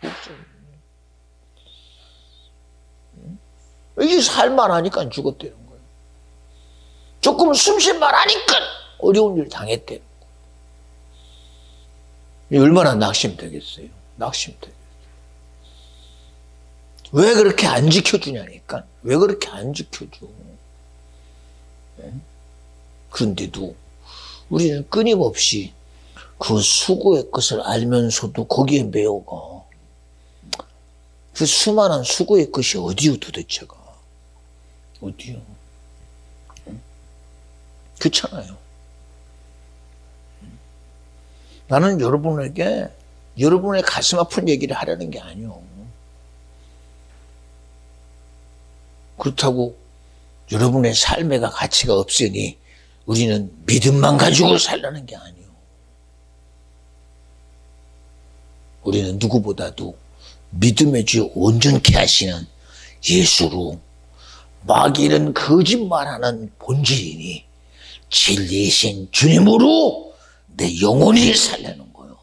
곡성이. 이게 살만하니까 죽었다는 거예요. 조금 숨쉴만 하니까 어려운 일 당했다는 거예요. 얼마나 낙심되겠어요. 낙심되겠어요. 왜 그렇게 안 지켜주냐니까. 왜 그렇게 안 지켜줘. 그런데도 우리는 끊임없이 그 수고의 것을 알면서도 거기에 매어가. 그 수많은 수고의 것이 어디요 도대체가. 어디요. 그렇잖아요. 나는 여러분에게 여러분의 가슴 아픈 얘기를 하려는 게 아니요. 그렇다고 여러분의 삶에가 가치가 없으니 우리는 믿음만 가지고 살라는 게 아니요. 우리는 누구보다도 믿음의 주 온전케 하시는 예수로 마귀는 거짓말하는 본질이니 진리이신 주님으로 내 영혼을 살려는 거예요.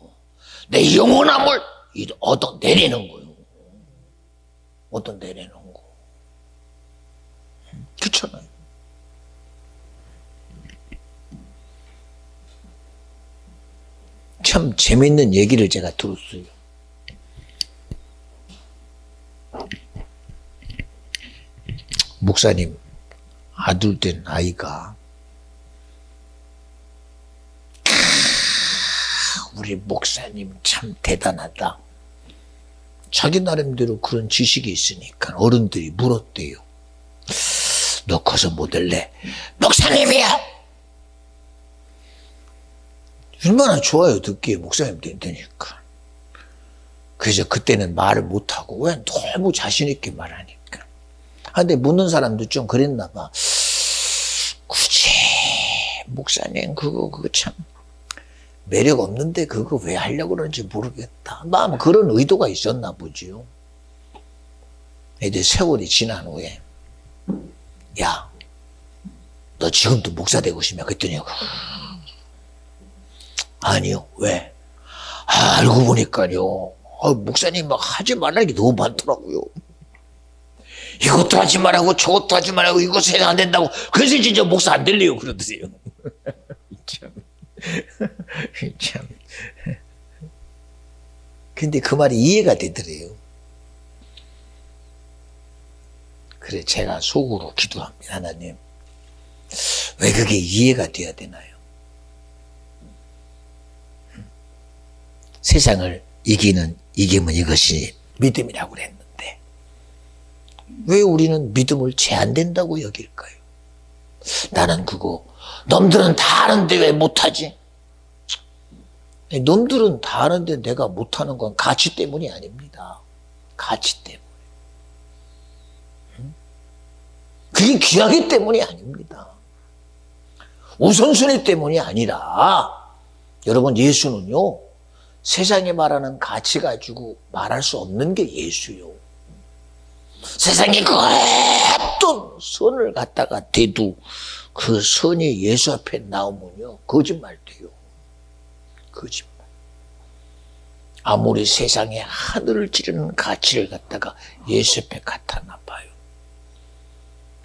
내 영원함을 얻어내리는 거예요. 얻어내리는 거. 그렇잖아요. 참 재밌는 얘기를 제가 들었어요. 목사님 아들 된 아이가 우리 목사님 참 대단하다. 자기 나름대로 그런 지식이 있으니까 어른들이 물었대요. 너 커서 뭐 될래? 목사님이야. 얼마나 좋아요. 듣기에 목사님 된다니까. 그래서 그때는 말을 못하고 왜 너무 자신 있게 말하니까. 근데 묻는 사람도 좀 그랬나 봐. 굳이 목사님 그거 참 매력 없는데 그거 왜 하려고 그러는지 모르겠다. 아마 그런 의도가 있었나 보지요. 이제 세월이 지난 후에 야, 너 지금도 목사 되고 싶냐? 그랬더니 아니요. 왜? 알고 보니까요. 목사님 막 하지 말라는 게 너무 많더라고요. 이것도 하지 말라고 저것도 하지 말라고 이거 세상 안 된다고. 그래서 진짜 목사 안 될래요 그러더래요. 참. 참. 근데 그 말이 이해가 되더래요. 그래 제가 속으로 기도합니다. 하나님 왜 그게 이해가 돼야 되나요? 세상을 이기면 이것이 믿음이라고 그랬는데 왜 우리는 믿음을 제한된다고 여길까요? 나는 그거 놈들은 다 하는데 왜 못하지? 놈들은 다 하는데 내가 못하는 건 가치 때문이 아닙니다. 가치 때문에. 그게 귀하기 때문이 아닙니다. 우선순위 때문이 아니라 여러분 예수는요 세상에 말하는 가치 가지고 말할 수 없는 게 예수요. 세상에 그 어떤 선을 갖다가 대도 그 선이 예수 앞에 나오면요 거짓말 돼요. 거짓말. 아무리 세상에 하늘을 찌르는 가치를 갖다가 예수 앞에 갖다 놔봐요.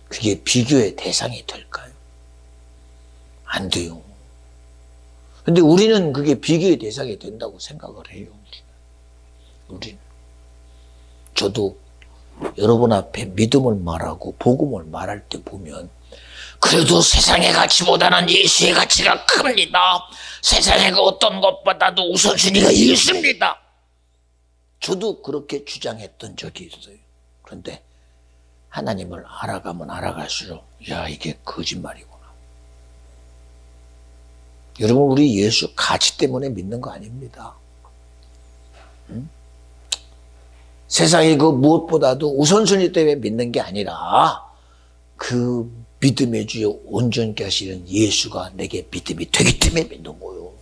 그게 비교의 대상이 될까요? 안 돼요. 근데 우리는 그게 비교의 대상이 된다고 생각을 해요. 우리는. 저도 여러분 앞에 믿음을 말하고 복음을 말할 때 보면 그래도 세상의 가치보다는 예수의 가치가 큽니다. 세상의 그 어떤 것보다도 우선순위가 있습니다. 저도 그렇게 주장했던 적이 있어요. 그런데 하나님을 알아가면 알아갈수록 야 이게 거짓말이구나. 여러분 우리 예수 가치 때문에 믿는 거 아닙니다. 응? 세상의 그 무엇보다도 우선순위 때문에 믿는 게 아니라 그 믿음의 주여 온전케 하시는 예수가 내게 믿음이 되기 때문에 믿는 거예요.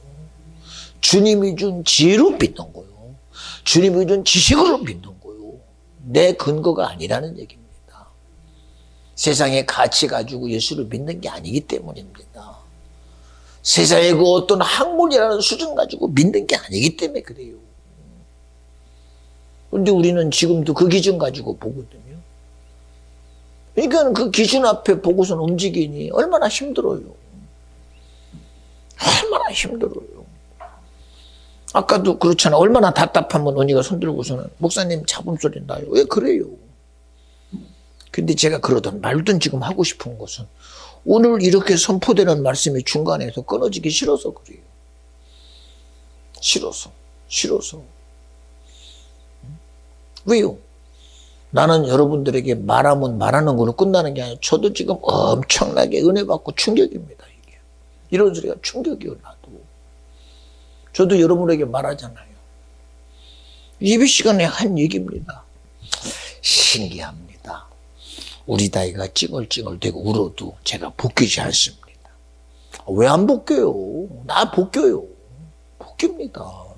주님이 준 지혜로 믿는 거예요. 주님이 준 지식으로 믿는 거예요. 내 근거가 아니라는 얘기입니다. 세상의 가치 가지고 예수를 믿는 게 아니기 때문입니다. 세상의 그 어떤 학문이라는 수준 가지고 믿는 게 아니기 때문에 그래요. 그런데 우리는 지금도 그 기준 가지고 보거든요. 그러니까 그 기준 앞에 보고선 움직이니 얼마나 힘들어요. 얼마나 힘들어요. 아까도 그렇잖아. 얼마나 답답하면 언니가 손들고서는 목사님 잡음소리 나요. 왜 그래요? 근데 제가 그러던 말든 지금 하고 싶은 것은 오늘 이렇게 선포되는 말씀이 중간에서 끊어지기 싫어서 그래요. 싫어서. 왜요? 나는 여러분들에게 말하면 말하는 거로 끝나는 게 아니라 저도 지금 엄청나게 은혜 받고 충격입니다. 이게. 이런 소리가 충격이요. 나도. 저도 여러분에게 말하잖아요. 예배 시간에 한 얘기입니다. 신기합니다. 우리 다이가 찡얼찡얼대고 울어도 제가 벗기지 않습니다. 왜 안 벗겨요? 나 벗겨요. 벗깁니다.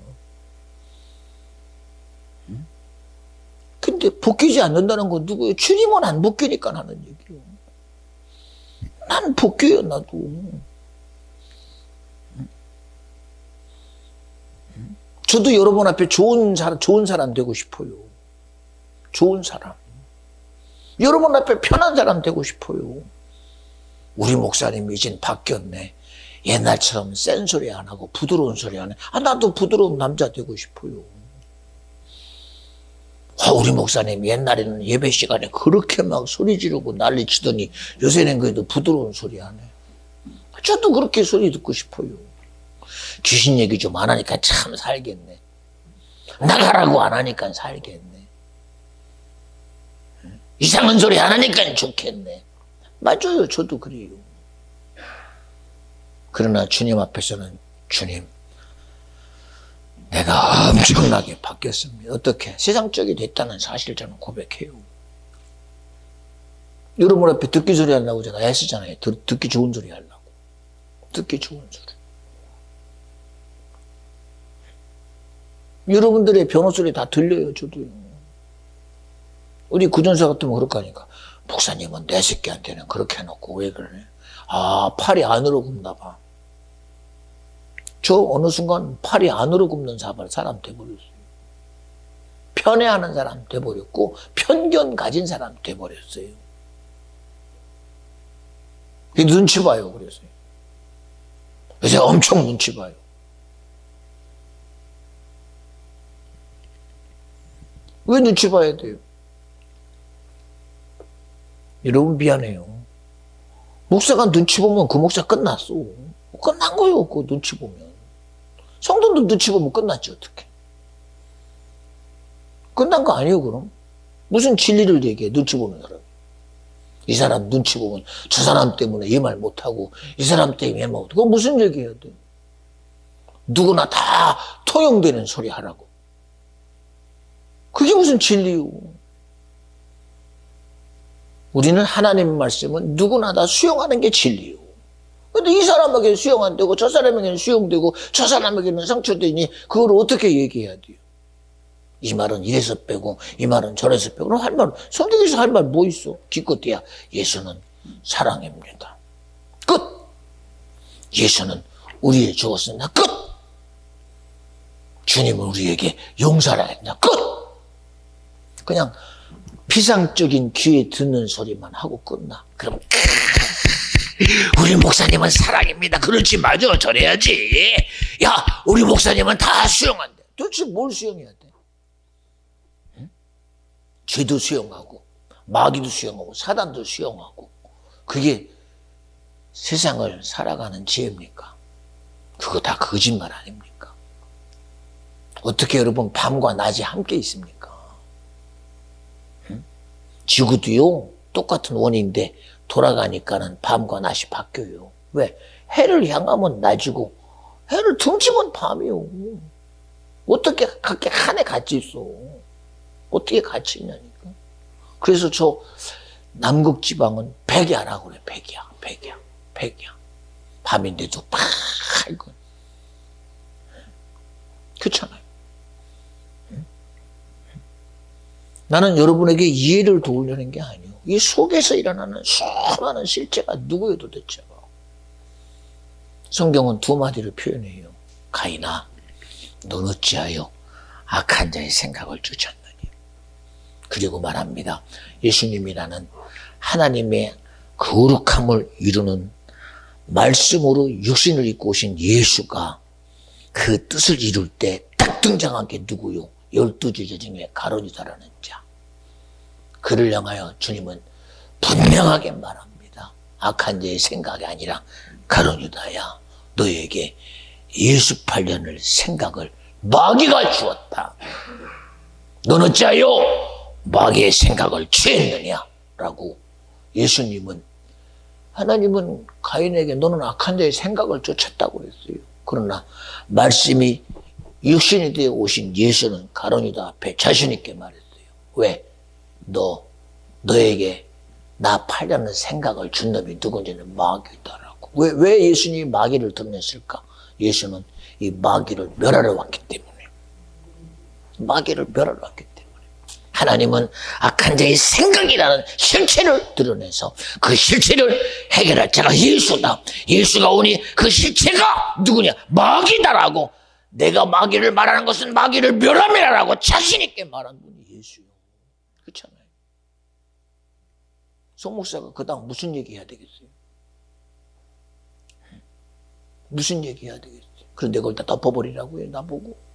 근데 벗기지 않는다는 건 누구예요? 주님은 안 벗기니까 하는 얘기예요. 난 벗겨요, 나도. 저도 여러분 앞에 좋은 사람 되고 싶어요. 좋은 사람. 여러분 앞에 편한 사람 되고 싶어요. 우리 목사님이 이젠 바뀌었네. 옛날처럼 센 소리 안 하고 부드러운 소리 안 해. 나도 부드러운 남자 되고 싶어요. 우리 목사님 옛날에는 예배 시간에 그렇게 막 소리 지르고 난리 치더니 요새는 그래도 부드러운 소리 안 해. 저도 그렇게 소리 듣고 싶어요. 귀신 얘기 좀 안 하니까 참 살겠네. 나가라고 안 하니까 살겠네. 이상한 소리 안 하니까 좋겠네. 맞아요. 저도 그래요. 그러나 주님 앞에서는 주님, 내가 엄청나게 바뀌었습니다. 어떻게? 세상적이 됐다는 사실을 저는 고백해요. 여러분 앞에 듣기 소리 하려고 제가 애쓰잖아요. 듣기 좋은 소리 하려고. 듣기 좋은 소리. 여러분들의 변호 소리 다 들려요. 저도요. 우리 구전사 같으면 그럴 거 아니까. 목사님은 내 새끼한테는 그렇게 해놓고 왜 그러네? 팔이 안으로 굽나 봐. 저 어느 순간 팔이 안으로 굽는 사람 돼버렸어요. 편애하는 사람 돼버렸고 편견 가진 사람 돼버렸어요. 눈치 봐요. 그래서요. 요새 엄청 눈치 봐요. 왜 눈치 봐야 돼요? 여러분 미안해요. 목사가 눈치 보면 그 목사 끝났어. 끝난 거예요. 그 눈치 보면. 성도도 눈치 보면 끝났지 어떻게. 끝난 거 아니에요 그럼. 무슨 진리를 얘기해 눈치 보는 사람. 이 사람 눈치 보면 저 사람 때문에 이 말 못하고 이 사람 때문에 말 못하고 그거 무슨 얘기해야 돼. 누구나 다 통용되는 소리 하라고. 그게 무슨 진리요. 우리는 하나님의 말씀은 누구나 다 수용하는 게 진리요. 근데 이 사람에게는 수용 안 되고 저 사람에게는 수용되고 저 사람에게는 상처되니 그걸 어떻게 얘기해야 돼요? 이 말은 이래서 빼고 이 말은 저래서 빼고 그럼 할 말, 성경에서 할 말 뭐 있어? 기껏해야 예수는 사랑입니다. 끝! 예수는 우리의 죽었습니다. 끝! 주님은 우리에게 용서를 했다. 끝! 그냥 피상적인 귀에 듣는 소리만 하고 끝나. 그럼 우리 목사님은 사랑입니다. 그렇지 맞아. 저래야지. 야 우리 목사님은 다 수용한대. 도대체 뭘 수용해야 돼? 응? 죄도 수용하고 마귀도 수용하고 사단도 수용하고 그게 세상을 살아가는 지혜입니까? 그거 다 거짓말 아닙니까? 어떻게 여러분 밤과 낮이 함께 있습니까? 응? 지구도요 똑같은 원인데 돌아가니까는 밤과 낮이 바뀌어요. 왜? 해를 향하면 낮이고 해를 등지면 밤이요. 어떻게 그렇게 한해 같이 있어? 어떻게 같이 있냐니까. 그래서 저 남극 지방은 백야라고 그래. 백야. 밤인데도 밝고. 그렇잖아요. 나는 여러분에게 이해를 도우려는 게 아니에요. 이 속에서 일어나는 수많은 실체가 누구예요 도대체? 성경은 두 마디를 표현해요. 가인아, 넌 어찌하여 악한 자의 생각을 쫓았느니. 그리고 말합니다. 예수님이라는 하나님의 거룩함을 이루는 말씀으로 육신을 입고 오신 예수가 그 뜻을 이룰 때 딱 등장한 게 누구요? 12제자 중에 가룟유다라는 자. 그를 향하여 주님은 분명하게 말합니다. 악한 자의 생각이 아니라 가룟유다야, 너에게 예수 8년을 생각을 마귀가 주었다. 너는 어찌하여 마귀의 생각을 취했느냐? 라고 예수님은, 하나님은 가인에게 너는 악한 자의 생각을 쫓았다고 했어요. 그러나 말씀이 육신이 되어 오신 예수는 가룟유다 앞에 자신 있게 말했어요. 왜? 너에게 나 팔려는 생각을 준 놈이 누군지는 마귀다라고. 왜 예수님이 마귀를 드러냈을까? 예수는 이 마귀를 멸하러 왔기 때문에. 마귀를 멸하러 왔기 때문에. 하나님은 악한 자의 생각이라는 실체를 드러내서 그 실체를 해결할 자가 예수다. 예수가 오니 그 실체가 누구냐? 마귀다라고. 내가 마귀를 말하는 것은 마귀를 멸함이라고 자신 있게 말한 분이 예수요. 그렇잖아요. 송 목사가 그 다음 무슨 얘기해야 되겠어요? 무슨 얘기해야 되겠어요? 그런데 그걸 다 덮어버리라고요, 나보고.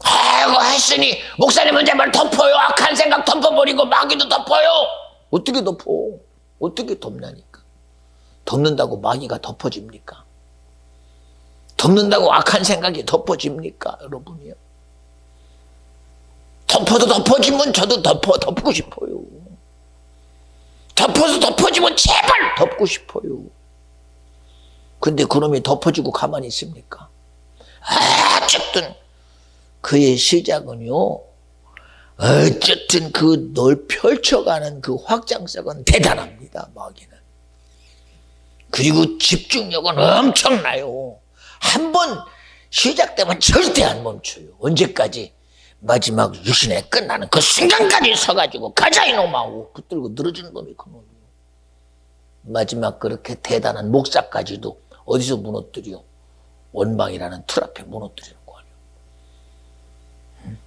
아이고 했으니 목사님은 제발 덮어요. 악한 생각 덮어버리고 마귀도 덮어요. 어떻게 덮어? 어떻게 덮나니까? 덮는다고 마귀가 덮어집니까? 덮는다고 악한 생각이 덮어집니까? 여러분이요. 덮어도 덮어지면 저도 덮고 싶어요. 덮어서 덮어지면 제발 덮고 싶어요. 근데 그놈이 덮어지고 가만히 있습니까? 어쨌든 그의 시작은요, 어쨌든 그 널 펼쳐가는 그 확장성은 대단합니다, 마귀는. 그리고 집중력은 엄청나요. 한번 시작되면 절대 안 멈춰요. 언제까지? 마지막 육신에 끝나는 그 순간까지 서가지고 가자 이놈하고 붙들고 늘어지는 놈이 그놈이에요. 마지막 그렇게 대단한 목사까지도 어디서 무너뜨려? 원망이라는 틀 앞에 무너뜨리는 거 아니에요.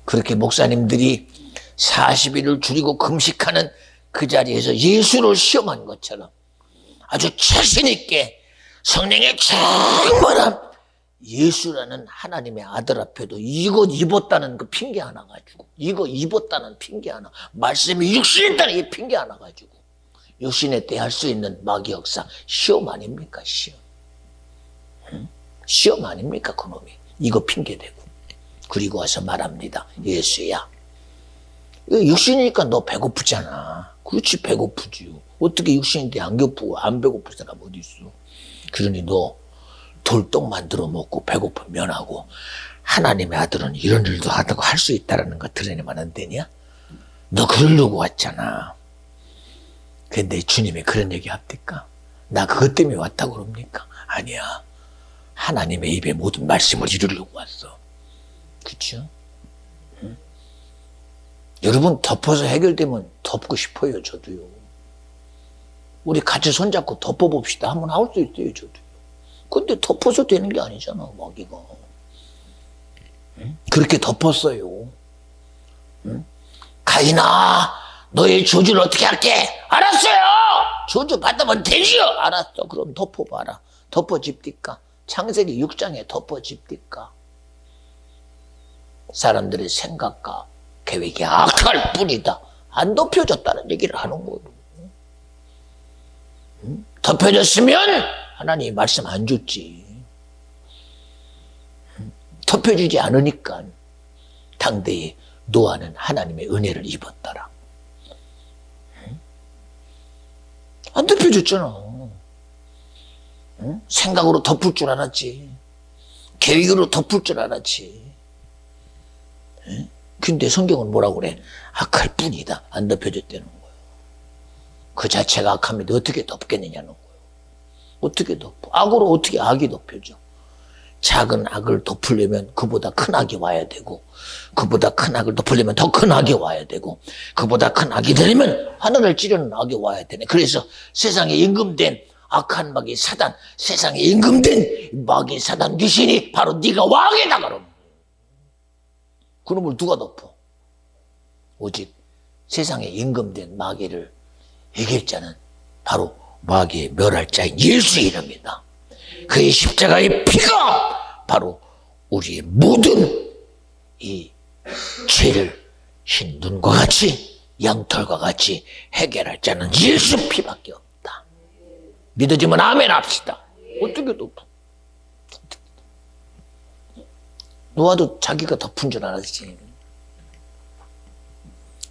그렇게 목사님들이 40일을 줄이고 금식하는 그 자리에서 예수를 시험한 것처럼 아주 자신 있게 성령의 충만한 예수라는 하나님의 아들 앞에도 이거 입었다는 그 핑계 하나 가지고, 이거 입었다는 핑계 하나, 말씀이 육신했다는 이 핑계 하나 가지고 육신에 대할 수 있는 마귀 역사, 시험 아닙니까? 시험. 시험 아닙니까? 그놈이 이거 핑계대고. 그리고 와서 말합니다. 예수야, 육신이니까 너 배고프잖아. 그렇지, 배고프지요. 어떻게 육신인데 안 배고프고 안 배고플 사람 어디 있어? 그러니 너 돌떡 만들어 먹고 배고픈 면하고, 하나님의 아들은 이런 일도 하다고 할 수 있다는 거 드러내면 안 되냐? 너 그러려고 왔잖아. 근데 주님이 그런 얘기 합니까? 나 그것 때문에 왔다고 그럽니까? 아니야. 하나님의 입에 모든 말씀을 이루려고 왔어. 그렇죠? 응? 여러분, 덮어서 해결되면 덮고 싶어요. 저도요. 우리 같이 손잡고 덮어봅시다. 한번 할 수 있어요. 저도요. 근데 덮어서 되는 게 아니잖아, 마귀가. 응? 그렇게 덮었어요. 응? 가인아, 너의 저주를 어떻게 할게? 알았어요! 저주 받으면 되지요! 알았어. 그럼 덮어봐라. 덮어집니까? 창세기 6장에 덮어집니까? 사람들의 생각과 계획이 악할 뿐이다. 안 덮여졌다는 얘기를 하는 거예요. 응? 덮여졌으면 하나님이 말씀 안 줬지. 덮여지지 않으니까 당대에 노아는 하나님의 은혜를 입었더라. 안 덮여졌잖아. 생각으로 덮을 줄 알았지. 계획으로 덮을 줄 알았지. 근데 성경은 뭐라고 그래? 악할 뿐이다. 안 덮여졌다는 거예요. 그 자체가 악합니다. 어떻게 덮겠느냐는 거예요. 어떻게 덮어? 악으로 어떻게 악이 덮여져? 작은 악을 덮으려면 그보다 큰 악이 와야 되고, 그보다 큰 악을 덮으려면 더 큰 악이 와야 되고, 그보다 큰 악이 되려면 하늘을 찌르는 악이 와야 되네. 그래서 세상에 임금된 악한 마귀 사단, 세상에 임금된 마귀 사단 귀신이 바로 네가 왕이다 그러면 그놈을 누가 덮어? 오직 세상에 임금된 마귀를 이길 자는 바로 마귀의 멸할 자인 예수 이름이다. 그의 십자가의 피가 바로 우리의 모든 이 죄를 흰 눈과 같이, 양털과 같이 해결할 자는 예수 피밖에 없다. 믿어지면 아멘 합시다. 어떻게 덮어? 노아도 자기가 덮은 줄 알았지.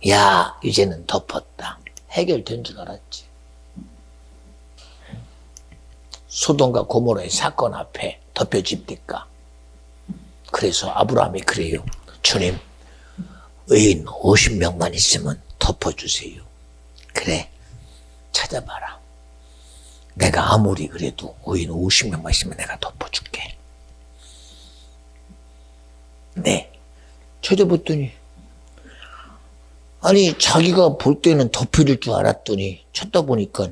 야, 이제는 덮었다. 해결된 줄 알았지. 소돔과 고모라의 사건 앞에 덮여집니까? 그래서 아브라함이 그래요. 주님, 의인 50명만 있으면 덮어주세요. 그래, 찾아봐라. 내가 아무리 그래도 의인 50명만 있으면 내가 덮어줄게. 네, 찾아봤더니 아니 자기가 볼 때는 덮여질 줄 알았더니 찾다 보니까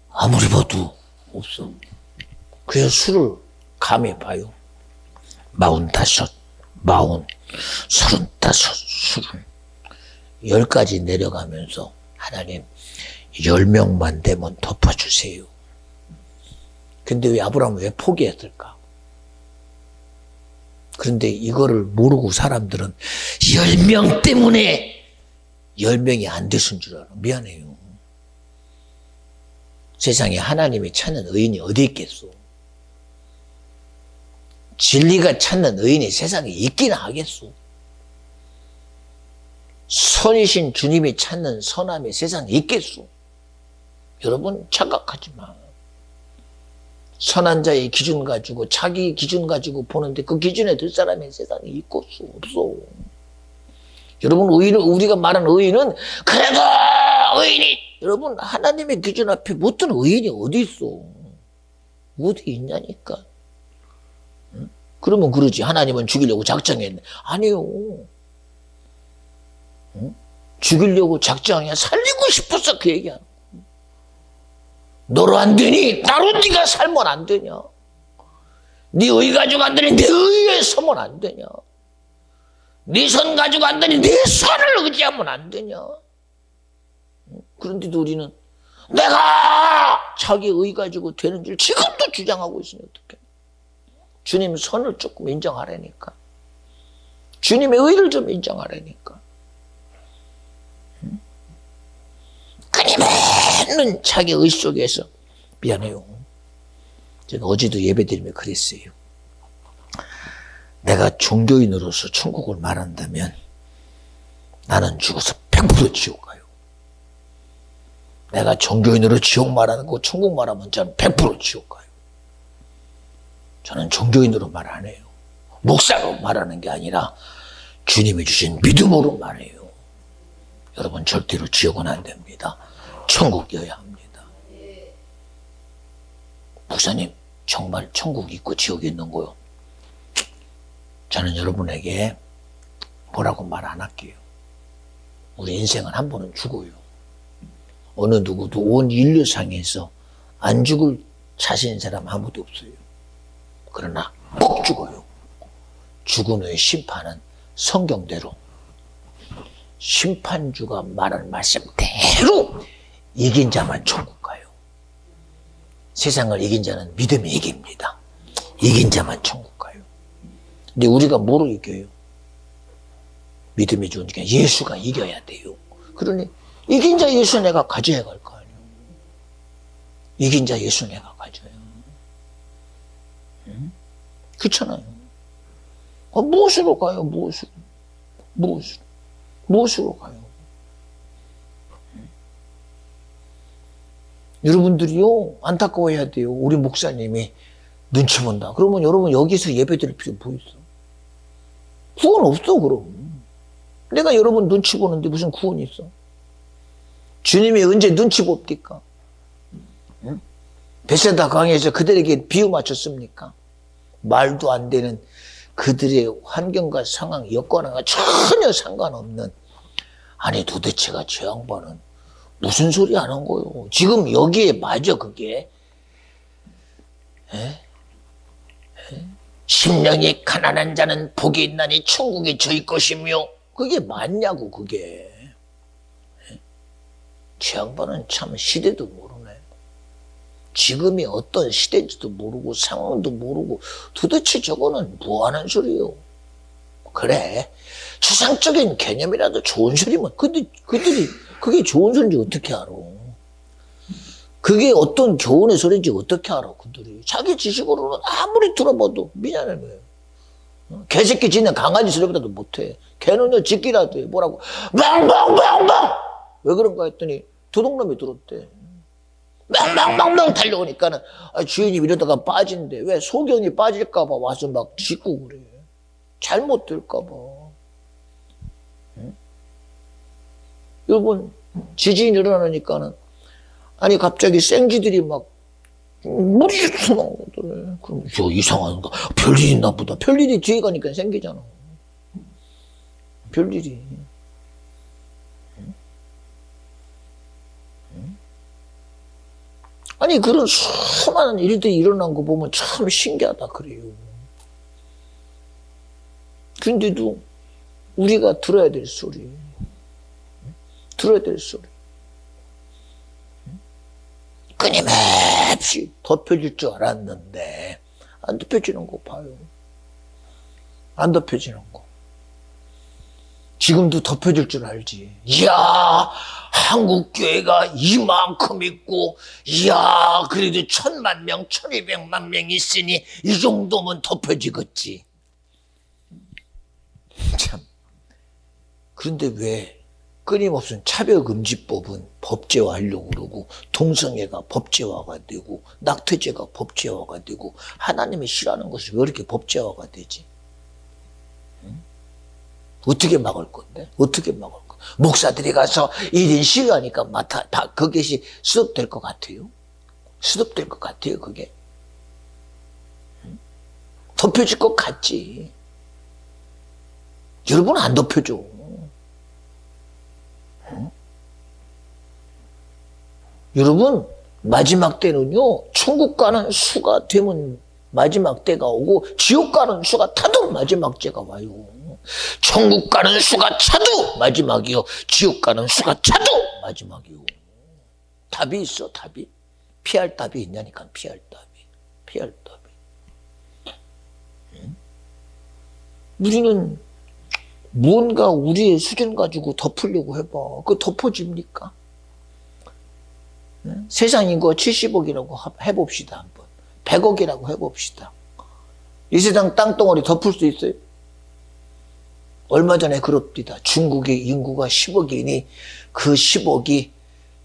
아무리 봐도 없어. 그래서 수를 감해봐요. 45, 40, 35 수를 10까지 내려가면서 하나님 10명만 되면 덮어주세요. 근데 왜 아브라함은 왜 포기했을까? 그런데 이거를 모르고 사람들은 10명 때문에 10명이 안 됐은 줄 알아. 미안해요. 세상에 하나님이 찾는 의인이 어디 있겠소? 진리가 찾는 의인이 세상에 있긴 하겠소? 선이신 주님이 찾는 선함이 세상에 있겠소? 여러분 착각하지 마. 선한 자의 기준 가지고 자기 기준 가지고 보는데 그 기준에 들 사람이 세상에 있고 없어. 여러분 우리가 말하는 의인은 그래도 의인이 여러분 하나님의 기준 앞에 못든 의인이 어디 있어? 어디 있냐니까. 응? 그러면 그러지 하나님은 죽이려고 작정했네. 아니요. 응? 죽이려고 작정해 살리고 싶어서 그 얘기하는 거야. 너로 안 되니 나로 네가 살면 안 되냐? 네 의 가지고 안 되니 내 의에 서면 안 되냐? 네 선 가지고 안 되니 내 선을 의지하면 안 되냐? 그런데도 우리는 내가 자기 의 가지고 되는 줄 지금도 주장하고 있으니 어떡해? 주님 선을 조금 인정하라니까. 주님의 의를 좀 인정하라니까. 끊임없는 자기 의 속에서 미안해요. 저는 어제도 예배드리며 그랬어요. 내가 종교인으로서 천국을 말한다면 나는 죽어서 100% 지옥 가요. 내가 종교인으로 지옥 말하는 거 천국 말하면 저는 100% 지옥 가요. 저는 종교인으로 말 안 해요. 목사로 말하는 게 아니라 주님이 주신 믿음으로 말해요. 여러분 절대로 지옥은 안 됩니다. 천국이어야 합니다. 목사님 정말 천국 있고 지옥이 있는 거요? 저는 여러분에게 뭐라고 말 안 할게요. 우리 인생은 한 번은 죽어요. 어느 누구도 온 인류상에서 안 죽을 자신인 사람 아무도 없어요. 그러나 꼭 죽어요. 죽은 후의 심판은 성경대로 심판주가 말한 말씀대로 이긴 자만 천국 가요. 세상을 이긴 자는 믿음이 이깁니다. 이긴 자만 천국 가요. 근데 우리가 뭐로 이겨요? 믿음이 좋으니까 예수가 이겨야 돼요. 그러니 이긴 자 예수 내가 가져야 갈 거 아니에요. 이긴 자 예수 내가 가져야. 응? 그렇잖아요. 무엇으로 가요? 무엇으로 가요? 여러분들이요 안타까워해야 돼요. 우리 목사님이 눈치 본다. 그러면 여러분 여기서 예배드릴 필요 뭐 있어? 구원 없어 그럼. 내가 여러분 눈치 보는데 무슨 구원이 있어? 주님이 언제 눈치 봅니까? 응? 베세다 강에서 그들에게 비유 맞췄습니까? 말도 안 되는 그들의 환경과 상황, 여건과 전혀 상관없는 아니 도대체가 저 양반은 무슨 소리 하는 거요? 지금 여기에 맞아 그게? 심령이 가난한 자는 복이 있나니 천국이 저희 것이며 그게 맞냐고 그게? 저 양반은 참 시대도 모르네. 지금이 어떤 시대인지도 모르고 상황도 모르고 도대체 저거는 뭐하는 소리요? 그래 추상적인 개념이라도 좋은 소리면 근데 그들이 그게 좋은 소리인지 어떻게 알아? 그게 어떤 교훈의 소리인지 어떻게 알아 그들이? 자기 지식으로는 아무리 들어봐도 미안해. 개새끼 짖는 강아지 소리보다도 못해. 개는요 짖기라도 해. 뭐라고 멍멍멍멍 왜 그런가 했더니 도둑놈이 들었대. 멍멍멍멍 달려오니까는 주인이 이러다가 빠진대. 왜 소경이 빠질까 봐 와서 막 짖고 그래. 잘못 들까 봐. 응? 여러분 지진이 일어나니까는 아니 갑자기 생쥐들이 막 머리에서 나오더래. 그럼 저 이상한가? 별일 있나 보다. 별일이 뒤에 가니까 생기잖아. 별일이. 아니 그런 수많은 일들이 일어난 거 보면 참 신기하다 그래요. 근데도 우리가 들어야 될 소리, 들어야 될 소리, 끊임없이 덮여질 줄 알았는데 안 덮여지는 거 봐요. 안 덮여지는 거. 지금도 덮여질 줄 알지. 이야, 한국교회가 이만큼 있고, 이야, 그래도 1000만 명, 1200만 명 있으니 이 정도면 덮여지겠지. 참. 그런데 왜 끊임없는 차별금지법은 법제화하려고 그러고, 동성애가 법제화가 되고, 낙태죄가 법제화가 되고, 하나님이 싫어하는 것이 왜 이렇게 법제화가 되지? 어떻게 막을 건데? 어떻게 막을 건데? 목사들이 가서 1인 시가니까 그것이 수업될 것 같아요? 수업될 것 같아요, 그게? 덮여질 것 같지. 여러분 안 덮여져. 여러분, 마지막 때는요, 천국 가는 수가 되면 마지막 때가 오고, 지옥 가는 수가 타도 마지막 때가 와요. 천국 가는 수가 차도 마지막이요. 지옥 가는 수가 차도 마지막이요. 답이 있어, 답이. 피할 답이 있냐니까, 피할 답이. 피할 답이. 우리는 뭔가 우리의 수준 가지고 덮으려고 해봐. 그거 덮어집니까? 세상 인구가 70억이라고 해봅시다, 한번. 100억이라고 해봅시다. 이 세상 땅덩어리 덮을 수 있어요? 얼마 전에 그럽니다. 중국의 인구가 10억이니 그 10억이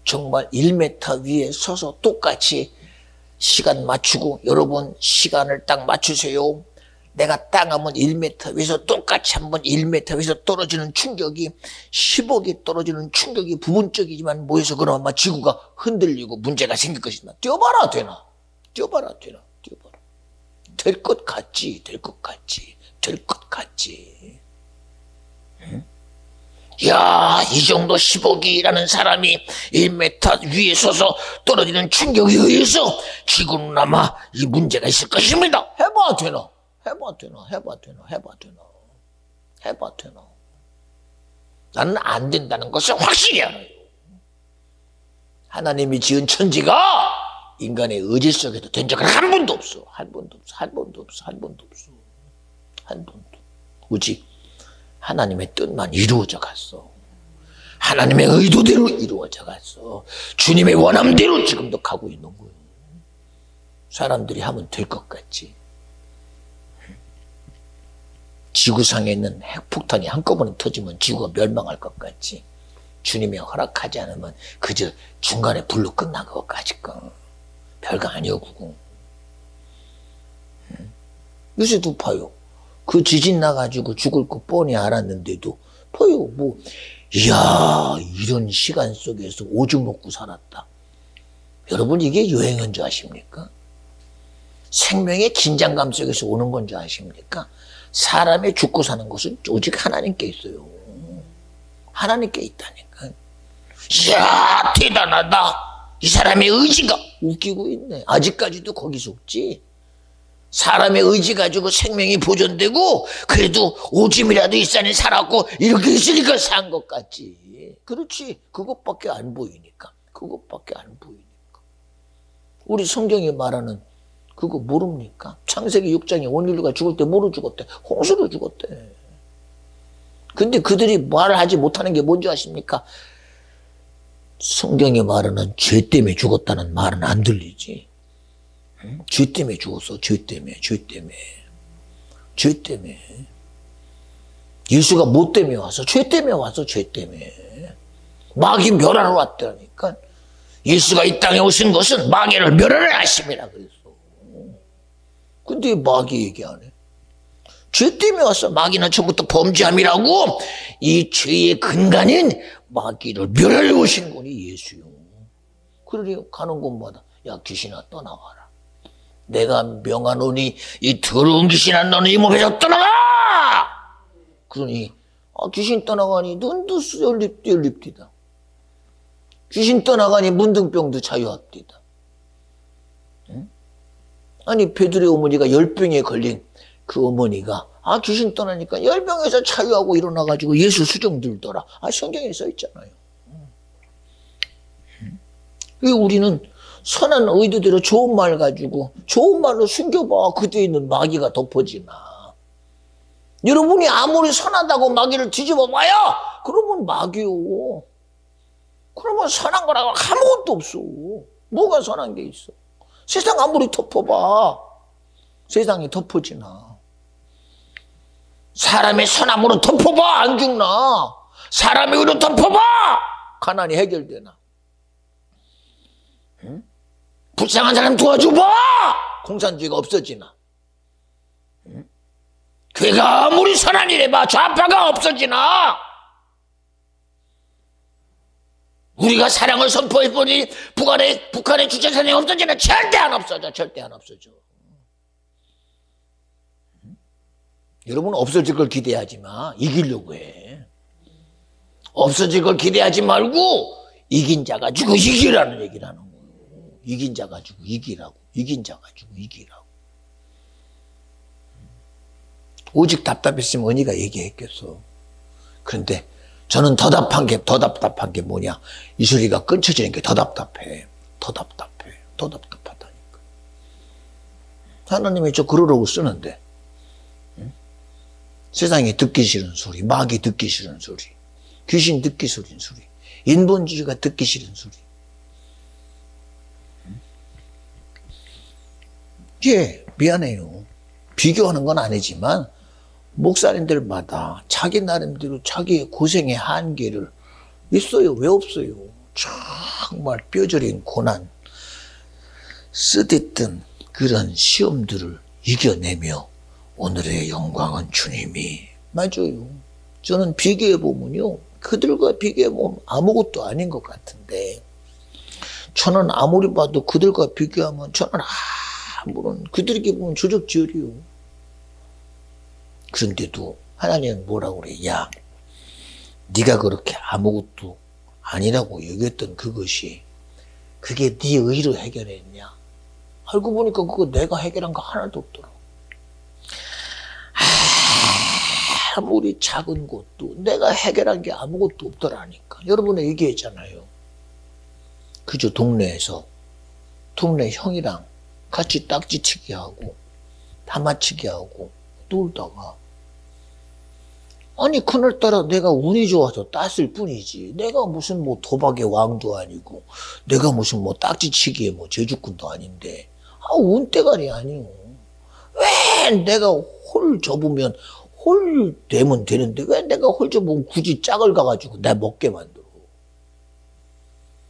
정말 1m 위에 서서 똑같이 시간 맞추고, 여러분 시간을 딱 맞추세요. 내가 땅 하면 1m 위에서 똑같이 한번 1m 위에서 떨어지는 충격이 10억이 떨어지는 충격이 부분적이지만 모여서 그나마 지구가 흔들리고 문제가 생길 것이다. 뛰어봐라 되나? 뛰어봐라 되나? 뛰어봐라. 될 것 같지? 될 것 같지? 될 것 같지? 야, 이 정도 10억이라는 사람이 1m 위에 서서 떨어지는 충격에 의해서 지구는 아마 이 문제가 있을 것입니다. 해봐 되나? 해봐 되나? 해봐 되나? 해봐 되나? 해봐 되나? 나는 안 된다는 것을 확실히 알아요. 하나님이 지은 천지가 인간의 의지 속에도 된 적은 한 번도 없어. 한 번도 없어. 한 번도 없어. 한 번도 없어. 한 번도. 오직 하나님의 뜻만 이루어져 갔어. 하나님의 의도대로 이루어져 갔어. 주님의 원함대로 지금도 가고 있는 거예요. 사람들이 하면 될 것 같지. 지구상에 있는 핵폭탄이 한꺼번에 터지면 지구가 멸망할 것 같지. 주님이 허락하지 않으면 그저 중간에 불로 끝난 것까지 거. 별거 아니오고. 요새도 봐요. 그 지진 나가지고 죽을 거 뻔히 알았는데도 봐요. 뭐 이야, 이런 시간 속에서 오줌 먹고 살았다. 여러분, 이게 여행인 줄 아십니까? 생명의 긴장감 속에서 오는 건 줄 아십니까? 사람의 죽고 사는 것은 오직 하나님께 있어요. 하나님께 있다니까. 이야, 대단하다. 이 사람의 의지가 웃기고 있네. 아직까지도 거기 속지. 사람의 의지 가지고 생명이 보존되고 그래도 오줌이라도 이 산에 살았고 이렇게 있으니까 산 것 같지. 그렇지. 그것밖에 안 보이니까. 그것밖에 안 보이니까. 우리 성경이 말하는 그거 모릅니까? 창세기 6장에 온유가 죽을 때 뭐로 죽었대? 홍수로 죽었대. 근데 그들이 말을 하지 못하는 게 뭔지 아십니까? 성경이 말하는 죄 때문에 죽었다는 말은 안 들리지. 죄 때문에 죽었어. 죄 때문에. 죄 때문에. 죄 때문에. 예수가 뭐 때문에 와서? 죄 때문에 와서. 죄 때문에. 마귀 멸하러 왔다니까. 예수가 이 땅에 오신 것은 마귀를 멸하려 하심이라 그랬어. 근데 마귀 얘기 안 해. 죄 때문에 왔어. 마귀는 처음부터 범죄함이라고. 이 죄의 근간인 마귀를 멸하려 오신 분이 예수요. 그러니 가는 곳마다 야, 귀신아 떠나가라. 내가 명하노니 이 더러운 귀신아 너는 이 몸에서 떠나가! 그러니 귀신 떠나가니 눈도 열립디다. 귀신 떠나가니 문둥병도 자유합디다. 응? 아니 베드로의 어머니가 열병에 걸린 그 어머니가 귀신 떠나니까 열병에서 자유하고 일어나가지고 예수 수종 들더라. 성경에 써 있잖아요. 왜 우리는 선한 의도대로 좋은 말 가지고 좋은 말로 숨겨봐. 그뒤에 있는 마귀가 덮어지나. 여러분이 아무리 선하다고 마귀를 뒤집어 봐요. 그러면 마귀요. 그러면 선한 거라고 아무것도 없어. 뭐가 선한 게 있어? 세상 아무리 덮어봐. 세상이 덮어지나. 사람의 선함으로 덮어봐. 안 죽나. 사람의 의로 덮어봐. 가난이 해결되나. 응? 불쌍한 사람 도와줘봐. 공산주의가 없어지나. 응? 교회가 아무리 선한 일 해봐. 좌파가 없어지나. 우리가 사랑을 선포해보니 북한의 주체사상이 없어지나. 절대 안 없어져. 절대 안 없어져. 여러분은 없어질 걸 기대하지 마. 이기려고 해. 없어질 걸 기대하지 말고 이긴 자 가지고 이기라는 얘기를 하는 거예요. 이긴 자 가지고 이기라고. 이긴 자 가지고 이기라고. 오직 답답했으면 언니가 얘기했겠어. 그런데 저는 더 답답한 게 뭐냐. 이 소리가 끊쳐지는 게 더 답답해. 더 답답해. 더 답답하다니까. 하나님이 저 그러라고 쓰는데. 세상이 듣기 싫은 소리, 마귀 듣기 싫은 소리, 귀신 듣기 싫은 소리, 인본주의가 듣기 싫은 소리. 예, 미안해요. 비교하는 건 아니지만 목사님들마다 자기 나름대로 자기의 고생의 한계를 있어요. 왜 없어요? 정말 뼈저린 고난, 쓰디쓴 그런 시험들을 이겨내며 오늘의 영광은 주님이. 맞아요. 저는 비교해보면요. 그들과 비교해보면 아무것도 아닌 것 같은데 저는 아무리 봐도 그들과 비교하면 저는 아무런 그들에게 보면 조적지혈이요. 그런데도 하나님은 뭐라고 그래. 야, 네가 그렇게 아무것도 아니라고 여겼던 그것이 그게 네 의로 해결했냐. 알고 보니까 그거 내가 해결한 거 하나도 없더라. 아무리 작은 것도 내가 해결한 게 아무것도 없더라니까. 여러분이 얘기했잖아요. 그저 동네 형이랑 같이 딱지치기 하고 다마치기 하고 놀다가 아니 그날따라 내가 운이 좋아서 땄을 뿐이지. 내가 무슨 뭐 도박의 왕도 아니고 내가 무슨 뭐 딱지치기의 뭐 제주꾼도 아닌데 운대가리 아니오. 왜 내가 홀 접으면 홀 되면 되는데 왜 내가 홀 접으면 굳이 짝을 가가지고 내 먹게 만들어.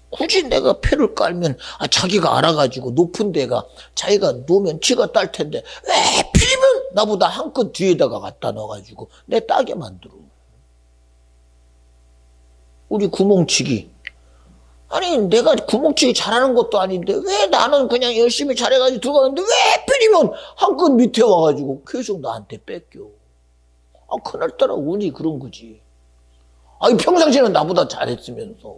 굳이 내가 패를 깔면 자기가 알아가지고 높은 데가 자기가 놓으면 지가 딸 텐데 왜 필이면 나보다 한 끗 뒤에다가 갖다 넣어가지고 내 따게 만들어. 우리 구멍치기. 아니 내가 구멍치기 잘하는 것도 아닌데 왜 나는 그냥 열심히 잘해가지고 들어가는데 왜 필이면 한 끗 밑에 와가지고 계속 나한테 뺏겨. 그날따라 운이 그런 거지. 평상시에는 나보다 잘했으면서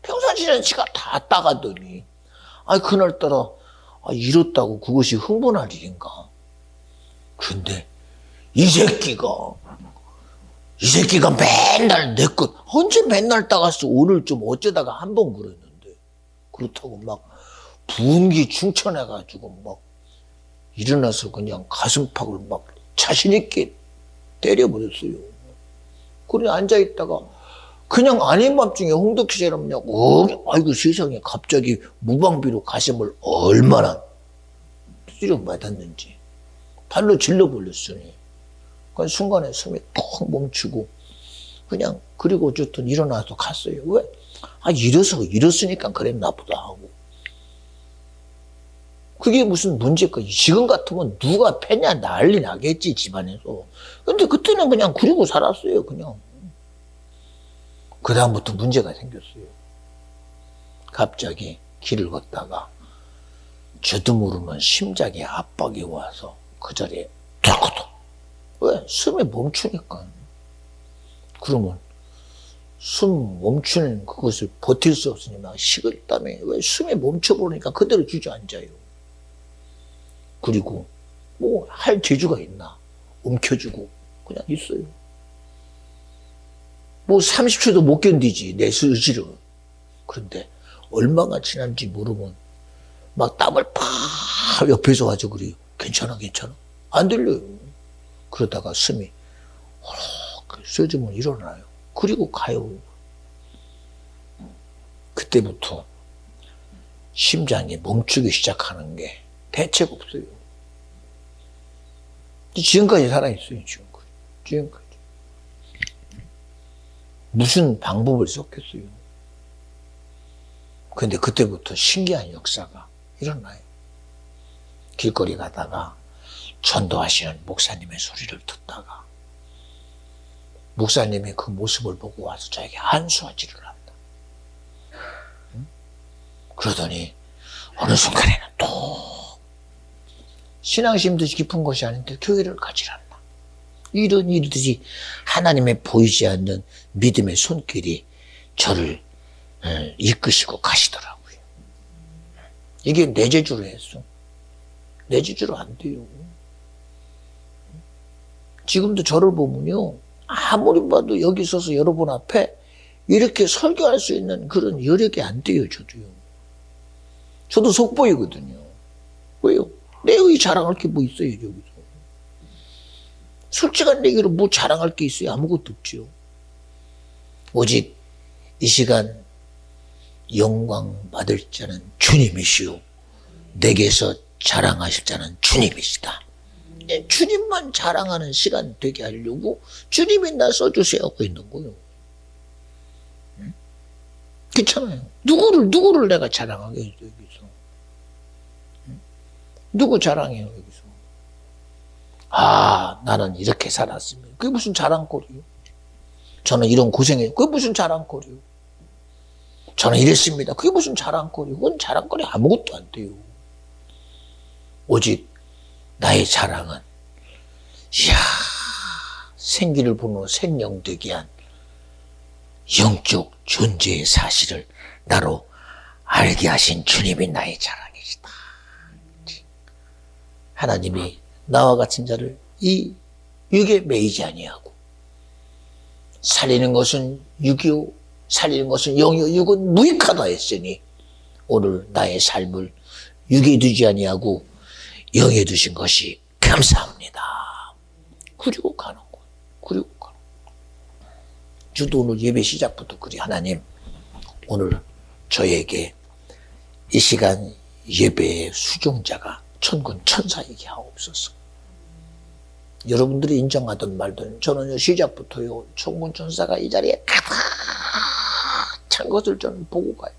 평상시에는 지가 다 따가더니 그날따라 이렇다고 그것이 흥분할 일인가. 그런데 이 새끼가 맨날 내 것 언제 맨날 따갔어. 오늘 좀 어쩌다가 한 번 그랬는데 그렇다고 막 분기 충천해가지고 막 일어나서 그냥 가슴팍을 막 자신있게 때려버렸어요. 그래 앉아있다가 그냥 아닌 밤중에 홍덕희처럼 그냥 아이고 세상에 갑자기 무방비로 가슴을 얼마나 찌르 맞았는지 발로 질러버렸으니 그 순간에 숨이 콕 멈추고 그냥 그리고 어쨌든 일어나서 갔어요. 왜? 이랬으니까 그랬나 보다 하고. 그게 무슨 문제가. 지금 같으면 누가 패냐 난리 나겠지 집안에서. 근데 그때는 그냥 그러고 살았어요. 그냥. 그 다음부터 문제가 생겼어요. 갑자기 길을 걷다가 저도 모르는 심장에 압박이 와서 그 자리에 탁. 왜? 숨이 멈추니까. 그러면 숨 멈추는 그것을 버틸 수 없으니 막 식을땀에 왜 숨이 멈춰버리니까 그대로 주저앉아요. 그리고 뭐 할 재주가 있나? 움켜쥐고 그냥 있어요. 뭐 30초도 못 견디지 내 의지를. 그런데 얼마가 지난지 모르면 막 땀을 팍 옆에서 가지고 그래요. 괜찮아 괜찮아. 안 들려요. 그러다가 숨이 허럭 쉬어지면 일어나요. 그리고 가요. 그때부터 심장이 멈추기 시작하는 게 대책 없어요. 지금까지 살아있어요. 지금까지. 무슨 방법을 썼겠어요. 근데 그때부터 신기한 역사가 일어나요. 길거리 가다가 전도하시는 목사님의 소리를 듣다가 목사님이 그 모습을 보고 와서 저에게 한수하지를 한다. 그러더니 어느 순간에는 또 신앙심도 깊은 것이 아닌데 교회를 가지 않나. 이런 일들이 하나님의 보이지 않는 믿음의 손길이 저를 이끄시고 가시더라고요. 이게 내 재주로 했어. 내 재주로 안 돼요. 지금도 저를 보면요. 아무리 봐도 여기 서서 여러분 앞에 이렇게 설교할 수 있는 그런 여력이 안 돼요. 저도 속보이거든요. 왜요? 내의 자랑할 게 뭐 있어요, 여기서. 솔직한 얘기로 뭐 자랑할 게 있어요? 아무것도 없죠. 오직 이 시간 영광 받을 자는 주님이시오. 내게서 자랑하실 자는 주님이시다. 주님만 자랑하는 시간 되게 하려고 주님이 나 써주세요 하고 있는 거예요. 괜찮아요. 누구를 내가 자랑하게 해요, 여기서. 누구 자랑해요, 여기서. 아, 나는 이렇게 살았습니다. 그게 무슨 자랑거리요? 저는 이런 고생해요. 그게 무슨 자랑거리요? 저는 이랬습니다. 그게 무슨 자랑거리요? 그건 자랑거리 아무것도 안 돼요. 오직 나의 자랑은 이야 생기를 보는 생명되게 한 영적 존재의 사실을 나로 알게 하신 주님이 나의 자랑이시다. 하나님이 나와 같은 자를 이 육에 매이지 아니하고 살리는 것은 육이요 살리는 것은 영이요 육은 무익하다 했으니 오늘 나의 삶을 육에 두지 아니하고 영에 두신 것이 감사합니다. 그리고 가는 것. 그리고 가는 것. 저도 오늘 예배 시작부터 그리 하나님 오늘 저에게 이 시간 예배의 수종자가 천군 천사이게 하옵소서. 여러분들이 인정하든 말든 저는요 시작부터요 천군 천사가 이 자리에 가득 찬 것을 저는 보고 가요.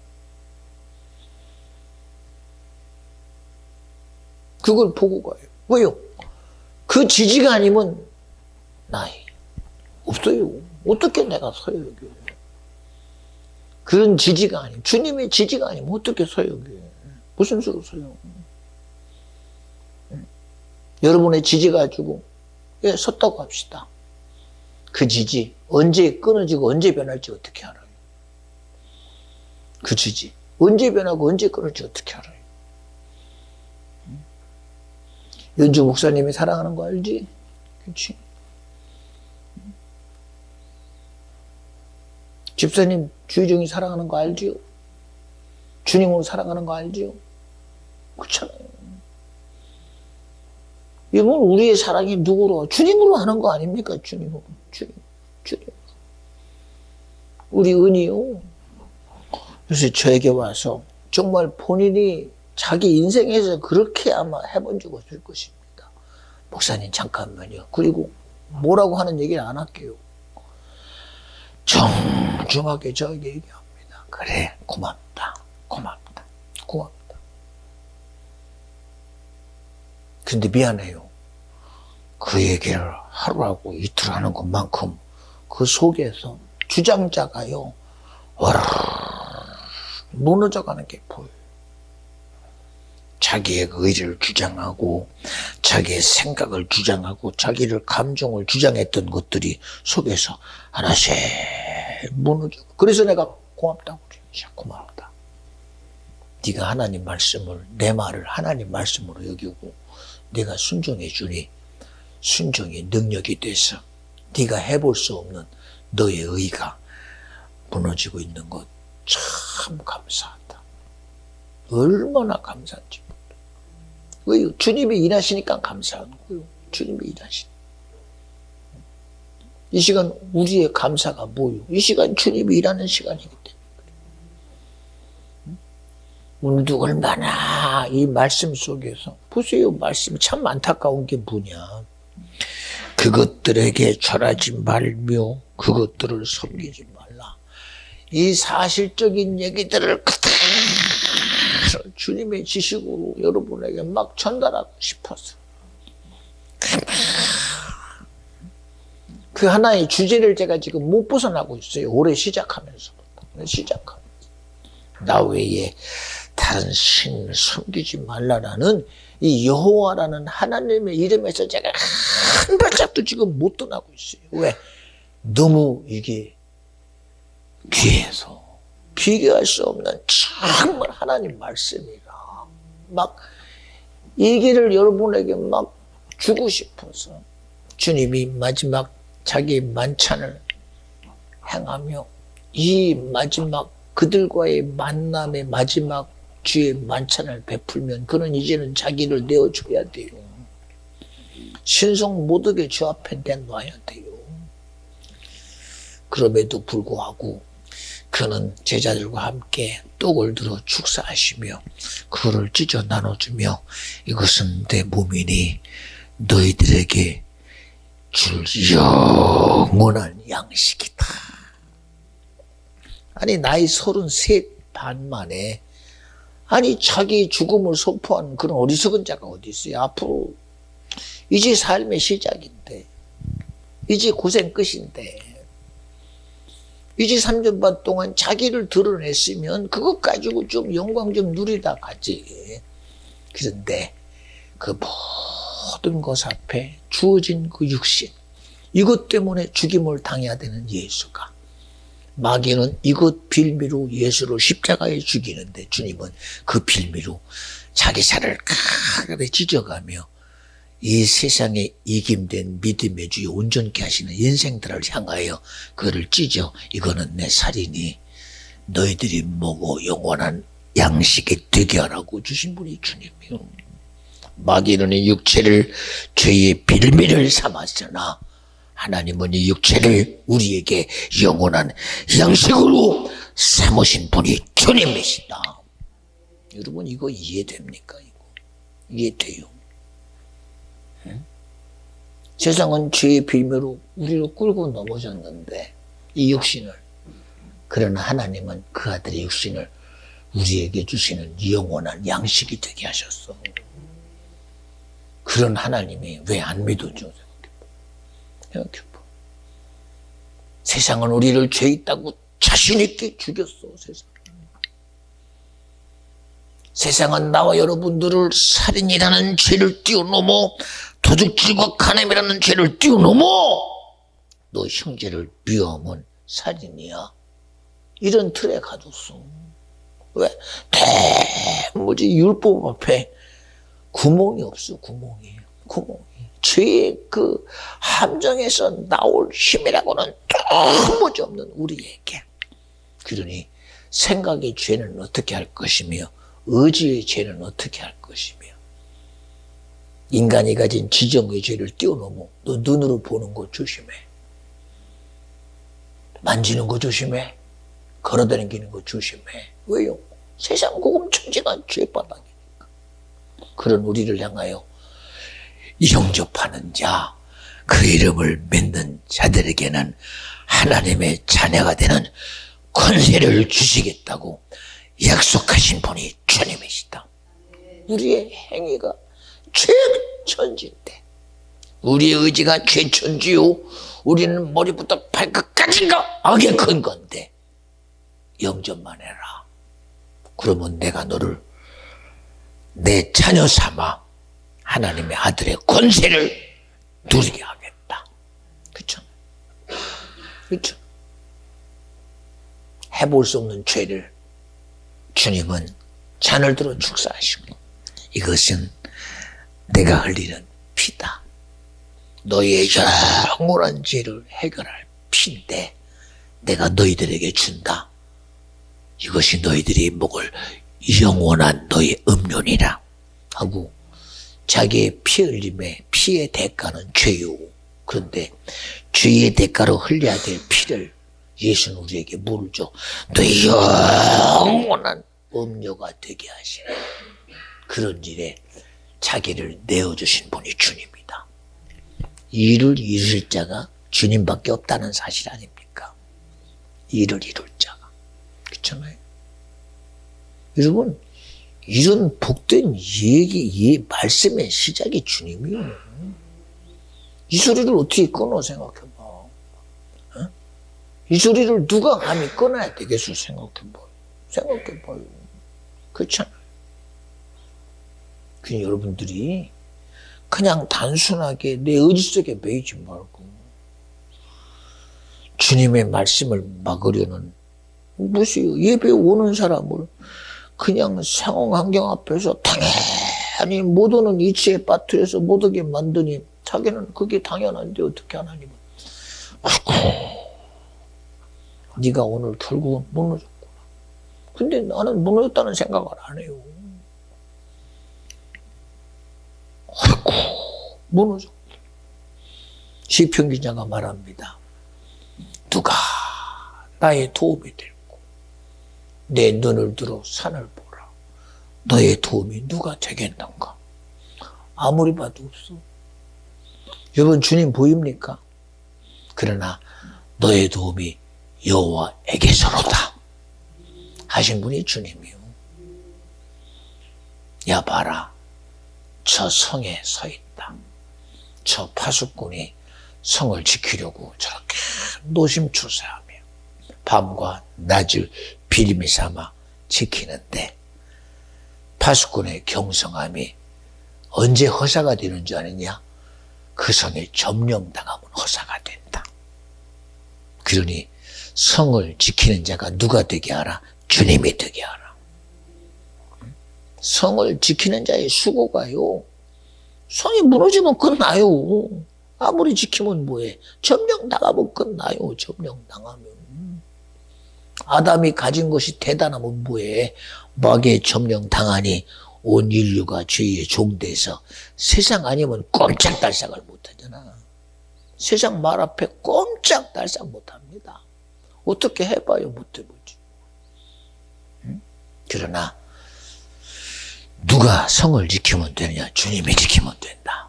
그걸 보고 가요. 왜요? 그 지지가 아니면 나이 없어요. 어떻게 내가 서요 여기? 그런 지지가 아니면 주님의 지지가 아니면 어떻게 서요 여기? 무슨 수로 서요? 여러분의 지지 가지고 섰다고 합시다. 그 지지 언제 끊어지고 언제 변할지 어떻게 알아요? 그 지지 언제 변하고 언제 끊을지 어떻게 알아요? 연주 목사님이 사랑하는 거 알지? 그렇지? 집사님 주희정이 사랑하는 거 알지요? 주님으로 사랑하는 거 알지요? 그렇잖아요. 이건 우리의 사랑이 누구로? 주님으로 하는 거 아닙니까? 주님으로. 주님. 우리 은이요. 그래서 저에게 와서 정말 본인이 자기 인생에서 그렇게 아마 해본 적 없을 것입니다. 목사님 잠깐만요. 그리고 뭐라고 하는 얘기를 안 할게요. 정중하게 저에게 얘기합니다. 그래 고맙다. 근데 미안해요. 그 얘기를 하루하고 이틀 하는 것만큼 그 속에서 주장자가요 와르르 무너져가는 게 보여요. 자기의 의지를 주장하고 자기의 생각을 주장하고 자기를 감정을 주장했던 것들이 속에서 하나씩 무너져. 그래서 내가 고맙다고 그래. 고맙다. 네가 하나님 말씀을, 내 말을 하나님 말씀으로 여기고 네가 순종해 주니 순종이 능력이 돼서 네가 해볼 수 없는 너의 의가 무너지고 있는 것 참 감사하다. 얼마나 감사한지. 왜요? 주님이 일하시니까 감사한 거예요. 주님이 일하시니. 이 시간 우리의 감사가 뭐요? 이 시간 주님이 일하는 시간이기 때문에. 오늘도 얼마나 이 말씀 속에서 보세요. 말씀이 참 안타까운 게 뭐냐. 그것들에게 절하지 말며 그것들을 섬기지 말라. 이 사실적인 얘기들을 그대로 주님의 지식으로 여러분에게 막 전달하고 싶어서 그 하나의 주제를 제가 지금 못 벗어나고 있어요. 올해 시작하면서부터. 나 외에 다른 신을 섬기지 말라라는 이 여호와라는 하나님의 이름에서 제가 한 발짝도 지금 못 떠나고 있어요. 왜? 너무 이게 귀해서 비교할 수 없는 정말 하나님 말씀이라 막 이 길을 여러분에게 막 주고 싶어서 주님이 마지막 자기 만찬을 행하며 이 마지막 그들과의 만남의 마지막 주의 만찬을 베풀면 그는 이제는 자기를 내어줘야 돼요. 신성 모독의 주 앞에 내놔야 돼요. 그럼에도 불구하고 그는 제자들과 함께 떡을 들어 축사하시며 그거를 찢어 나눠주며 이것은 내 몸이니 너희들에게 줄 영원한 양식이다. 아니 나이 33 반 만에 아니 자기 죽음을 선포하는 그런 어리석은 자가 어디 있어요. 앞으로 이제 삶의 시작인데 이제 고생 끝인데 이제 3년 반 동안 자기를 드러냈으면 그것 가지고 좀 영광 좀 누리다 가지. 그런데 그 모든 것 앞에 주어진 그 육신 이것 때문에 죽임을 당해야 되는 예수가 마귀는 이것 빌미로 예수를 십자가에 죽이는데 주님은 그 빌미로 자기 살을 가게 찢어가며 이 세상에 이김된 믿음의 주에 온전케 하시는 인생들을 향하여 그를 찢어 이거는 내 살이니 너희들이 먹어 영원한 양식이 되게 하라고 주신 분이 주님이요. 마귀는 이 육체를 죄의 빌미를 삼았으나 하나님은 이 육체를 우리에게 영원한 양식으로 삼으신 분이 주님이시다. 여러분 이거 이해됩니까? 이거 이해돼요? 세상은 죄의 빌미로 우리를 끌고 넘어졌는데 이 육신을 그러나 하나님은 그 아들의 육신을 우리에게 주시는 영원한 양식이 되게 하셨어. 그런 하나님이 왜 안 믿어줘? 생각해봐. 세상은 우리를 죄 있다고 자신 있게 죽였어. 세상은 나와 여러분들을 살인이라는 죄를 뛰어넘어 도둑질과 간음이라는 죄를 뛰어넘어 너 형제를 미워하면 살인이야. 이런 틀에 가뒀어. 왜? 대무지 율법 앞에 구멍이 없어. 구멍이. 죄의 그 함정에서 나올 힘이라고는 도무지 없는 우리에게. 그러니 생각의 죄는 어떻게 할 것이며 의지의 죄는 어떻게 할 것이며 인간이 가진 지정의 죄를 뛰어넘어 너 눈으로 보는 거 조심해. 만지는 거 조심해. 걸어다니는 거 조심해. 왜요? 세상 고금천지가 죄바닥이니까. 그런 우리를 향하여 영접하는 자, 그 이름을 믿는 자들에게는 하나님의 자녀가 되는 권세를 주시겠다고 약속하신 분이 주님이시다. 우리의 행위가 죄천지인데 우리의 의지가 죄천지요. 우리는 머리부터 발끝까지가 악에 큰 건데 영접만 해라. 그러면 내가 너를 내 자녀 삼아 하나님의 아들의 권세를 누리게 하겠다. 그렇죠? 그렇죠? 해볼 수 없는 죄를 주님은 잔을 들어 축사하시고 이것은 내가 흘리는 피다. 너희의 영원한 죄를 해결할 피인데 내가 너희들에게 준다. 이것이 너희들이 먹을 영원한 너희 음료니라 하고 자기의 피 흘림의 피의 대가는 죄요. 그런데 죄의 대가로 흘려야 될 피를 예수는 우리에게 물을 줘. 너희 영원한 음료가 되게 하시는 그런 일에 자기를 내어주신 분이 주님이다. 이를 이룰 자가 주님밖에 없다는 사실 아닙니까? 이를 이룰 자가. 그렇잖아요. 여러분, 이런 복된 이 말씀의 시작이 주님이요. 이 소리를 어떻게 끊어 생각해봐. 어? 이 소리를 누가 감히 끊어야 되겠어 생각해봐요. 그렇잖아요. 그냥 여러분들이 그냥 단순하게 내 의지 속에 매이지 말고 주님의 말씀을 막으려는 무엇이요? 예배 오는 사람을 그냥 상황 환경 앞에서 당연히 못 오는 이치에 빠뜨려서 못 오게 만드니 자기는 그게 당연한데 어떻게 하나님은 아이고 네가 오늘 결국은 무너졌구나. 근데 나는 무너졌다는 생각을 안 해요. 아이고 무너졌고 시편 기자가 말합니다. 누가 나의 도움이 되고 내 눈을 들어 산을 보라. 너의 도움이 누가 되겠는가? 아무리 봐도 없어. 여러분 주님 보입니까? 그러나 너의 도움이 여호와에게서로다 하신 분이 주님이요. 야 봐라. 저 성에 서 있다. 저 파수꾼이 성을 지키려고 저렇게 노심초사하며 밤과 낮을 비림이 삼아 지키는데 파수꾼의 경성함이 언제 허사가 되는 줄 아느냐? 그 성에 점령당하면 허사가 된다. 그러니 성을 지키는 자가 누가 되게 하라? 주님이 되게 하라. 성을 지키는 자의 수고가요. 성이 무너지면 끝나요. 아무리 지키면 뭐해? 점령당하면 끝나요. 점령당하면. 아담이 가진 것이 대단하면 뭐해? 마귀의 점령당하니 온 인류가 죄의 종돼서 세상 아니면 꼼짝달싹을 못하잖아. 세상 말 앞에 꼼짝달싹 못합니다. 어떻게 해봐요? 못해보지. 응? 그러나 누가 성을 지키면 되느냐? 주님이 지키면 된다.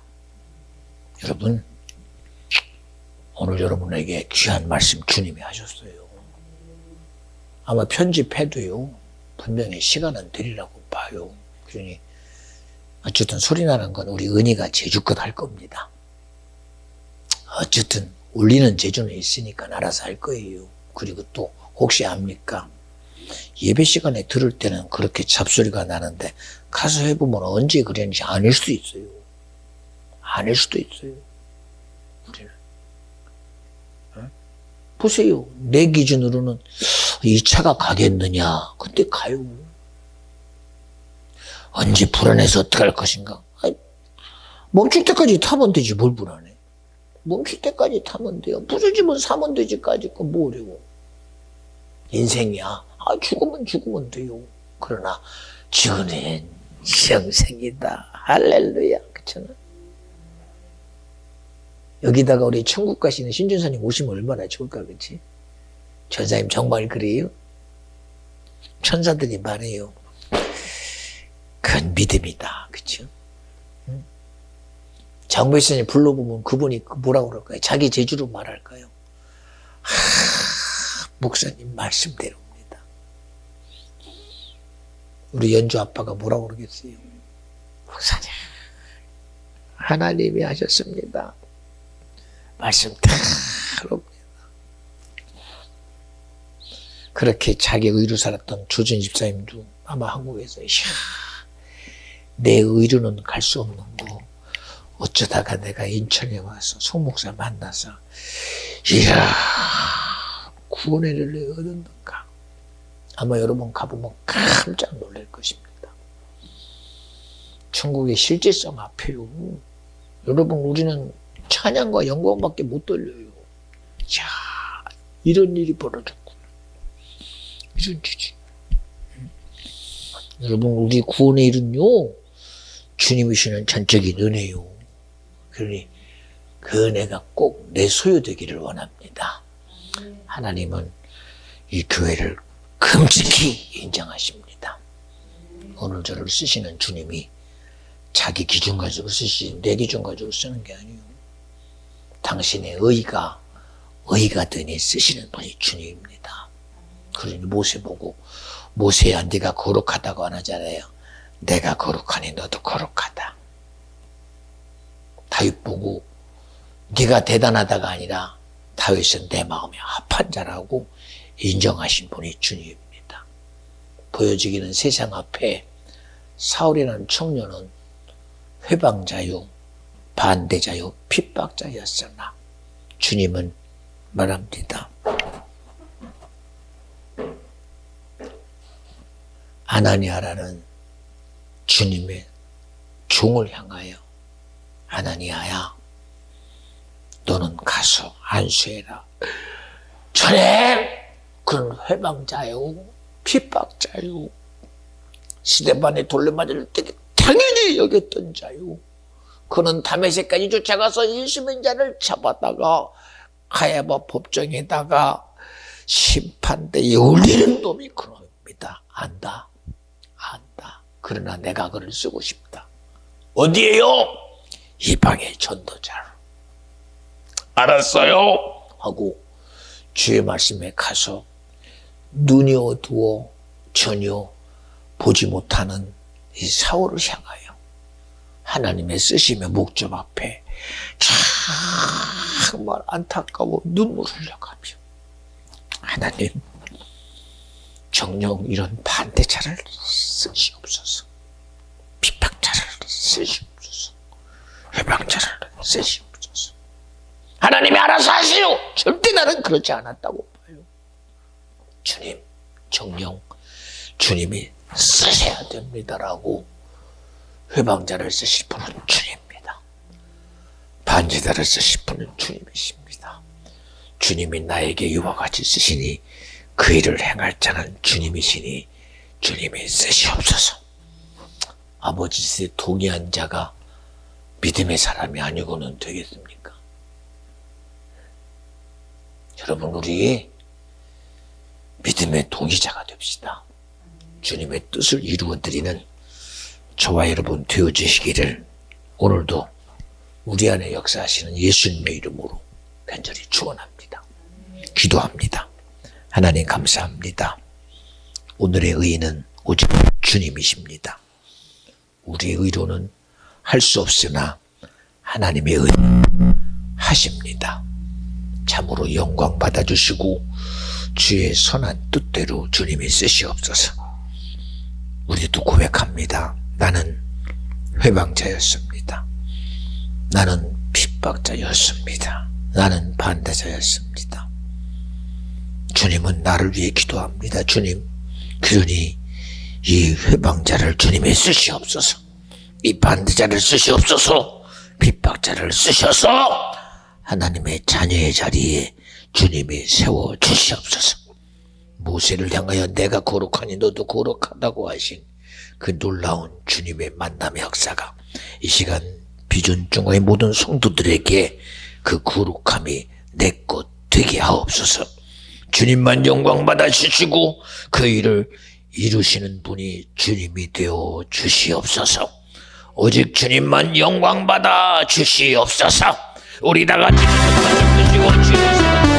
여러분 오늘 여러분에게 귀한 말씀 주님이 하셨어요. 아마 편집해도요 분명히 시간은 되리라고 봐요. 그러니 어쨌든 소리 나는 건 우리 은희가 제주껏 할 겁니다. 어쨌든 울리는 재주는 있으니까 알아서 할 거예요. 그리고 또 혹시 압니까? 예배 시간에 들을 때는 그렇게 잡소리가 나는데 가서 해보면 언제 그랬는지 아닐 수도 있어요. 아닐 수도 있어요. 우리는. 보세요. 내 기준으로는 이 차가 가겠느냐. 근데 가요. 언제 불안해서 어떻게 할 것인가. 아니, 멈출 때까지 타면 되지 뭘 불안해. 멈출 때까지 타면 돼요. 부서지면 사면 되지까지 거 뭐 어려워. 인생이야. 아, 죽으면 돼요. 그러나 주는 영생이다. 할렐루야. 그렇잖아. 여기다가 우리 천국 가시는 신준사님 오시면 얼마나 좋을까, 그렇지? 전사님 정말 그래요? 천사들이 말해요. 큰 믿음이다, 그렇죠? 응? 장보이스님 불러보면 그분이 뭐라고 그럴까요? 자기 재주로 말할까요? 목사님 말씀대로입니다. 우리 연주 아빠가 뭐라고 그러겠어요? 목사님, 하나님이 하셨습니다. 말씀 대로입니다. 그렇게 자기 의로 살았던 조준 집사님도 아마 한국에서 내 의로는 갈 수 없는 거 어쩌다가 내가 인천에 와서 송 목사 만나서 이야 구원의 은혜를 얻었는가. 아마 여러분 가보면 깜짝 놀랄 것입니다. 천국의 실제성 앞에요. 여러분 우리는 찬양과 영광밖에 못 돌려요. 이야 이런 일이 벌어졌구나. 이런 일이. 여러분 우리 구원의 일은요 주님이 주시는 전적인 은혜요. 그러니 그 은혜가 꼭 내 소유되기를 원합니다. 하나님은 이 교회를 금식히 인정하십니다. 오늘 저를 쓰시는 주님이 자기 기준 가지고 쓰시지 내 기준 가지고 쓰는 게 아니에요. 당신의 의가 되니 쓰시는 분이 주님입니다. 그러니 모세 보고 모세야 네가 거룩하다고 안 하잖아요. 내가 거룩하니 너도 거룩하다. 다윗 보고 네가 대단하다가 아니라 다윗은 내 마음에 합한 자라고 인정하신 분이 주님입니다. 보여지기는 세상 앞에 사울이라는 청년은 회방자요 반대자요 핍박자였으나 주님은 말합니다. 아나니아라는 주님의 종을 향하여 아나니아야 너는 가서 안수해라. 주님 그는 회방자요 핍박자요 시대반에 돌려맞을 때 당연히 여겼던 자요. 그는 다메섹까지 쫓아가서 예수민 자를 잡아다가 가야바 법정에다가 심판대에 올리는 놈이 그놈입니다. 안다. 그러나 내가 그를 쓰고 싶다. 어디에요? 이방의 전도자로. 알았어요. 하고 주의 말씀에 가서 눈이 어두워 전혀 보지 못하는 이 사울을 향하여 하나님의 쓰심의 목적 앞에 정말 안타까워 눈물을 흘려가며 하나님 정녕 이런 반대자를 쓰시옵소서. 핍박자를 쓰시옵소서. 회방자를 쓰시옵소서. 하나님이 알아서 하시오. 절대 나는 그렇지 않았다고 봐요. 주님 정녕 주님이 쓰셔야 됩니다라고 회방자를 쓰실 분은 주님입니다. 반지자를 쓰실 분은 주님이십니다. 주님이 나에게 이와 같이 쓰시니 그 일을 행할 자는 주님이시니 주님이 쓰시옵소서. 아버지 뜻에 동의한 자가 믿음의 사람이 아니고는 되겠습니까? 여러분 우리 믿음의 동의자가 됩시다. 주님의 뜻을 이루어드리는 저와 여러분 되어주시기를 오늘도 우리 안에 역사하시는 예수님의 이름으로 간절히 축원합니다. 기도합니다. 하나님 감사합니다. 오늘의 의인은 오직 주님이십니다. 우리의 의로는 할 수 없으나 하나님의 의는 하십니다. 참으로 영광 받아주시고 주의 선한 뜻대로 주님이 쓰시옵소서. 우리도 고백합니다. 나는 회방자였습니다. 나는 핍박자였습니다. 나는 반대자였습니다. 주님은 나를 위해 기도합니다. 주님, 그러니 이 회방자를 주님이 쓰시옵소서. 이 반대자를 쓰시옵소서. 핍박자를 쓰셔서 하나님의 자녀의 자리에 주님이 세워주시옵소서. 모세를 향하여 내가 거룩하니 너도 거룩하다고 하신 그 놀라운 주님의 만남의 역사가 이 시간 비전중의 모든 성도들에게 그 거룩함이 내 것 되게 하옵소서. 주님만 영광 받아 주시고 그 일을 이루시는 분이 주님이 되어 주시옵소서. 오직 주님만 영광 받아 주시옵소서. 우리 다 같이 주시고 주시옵소서.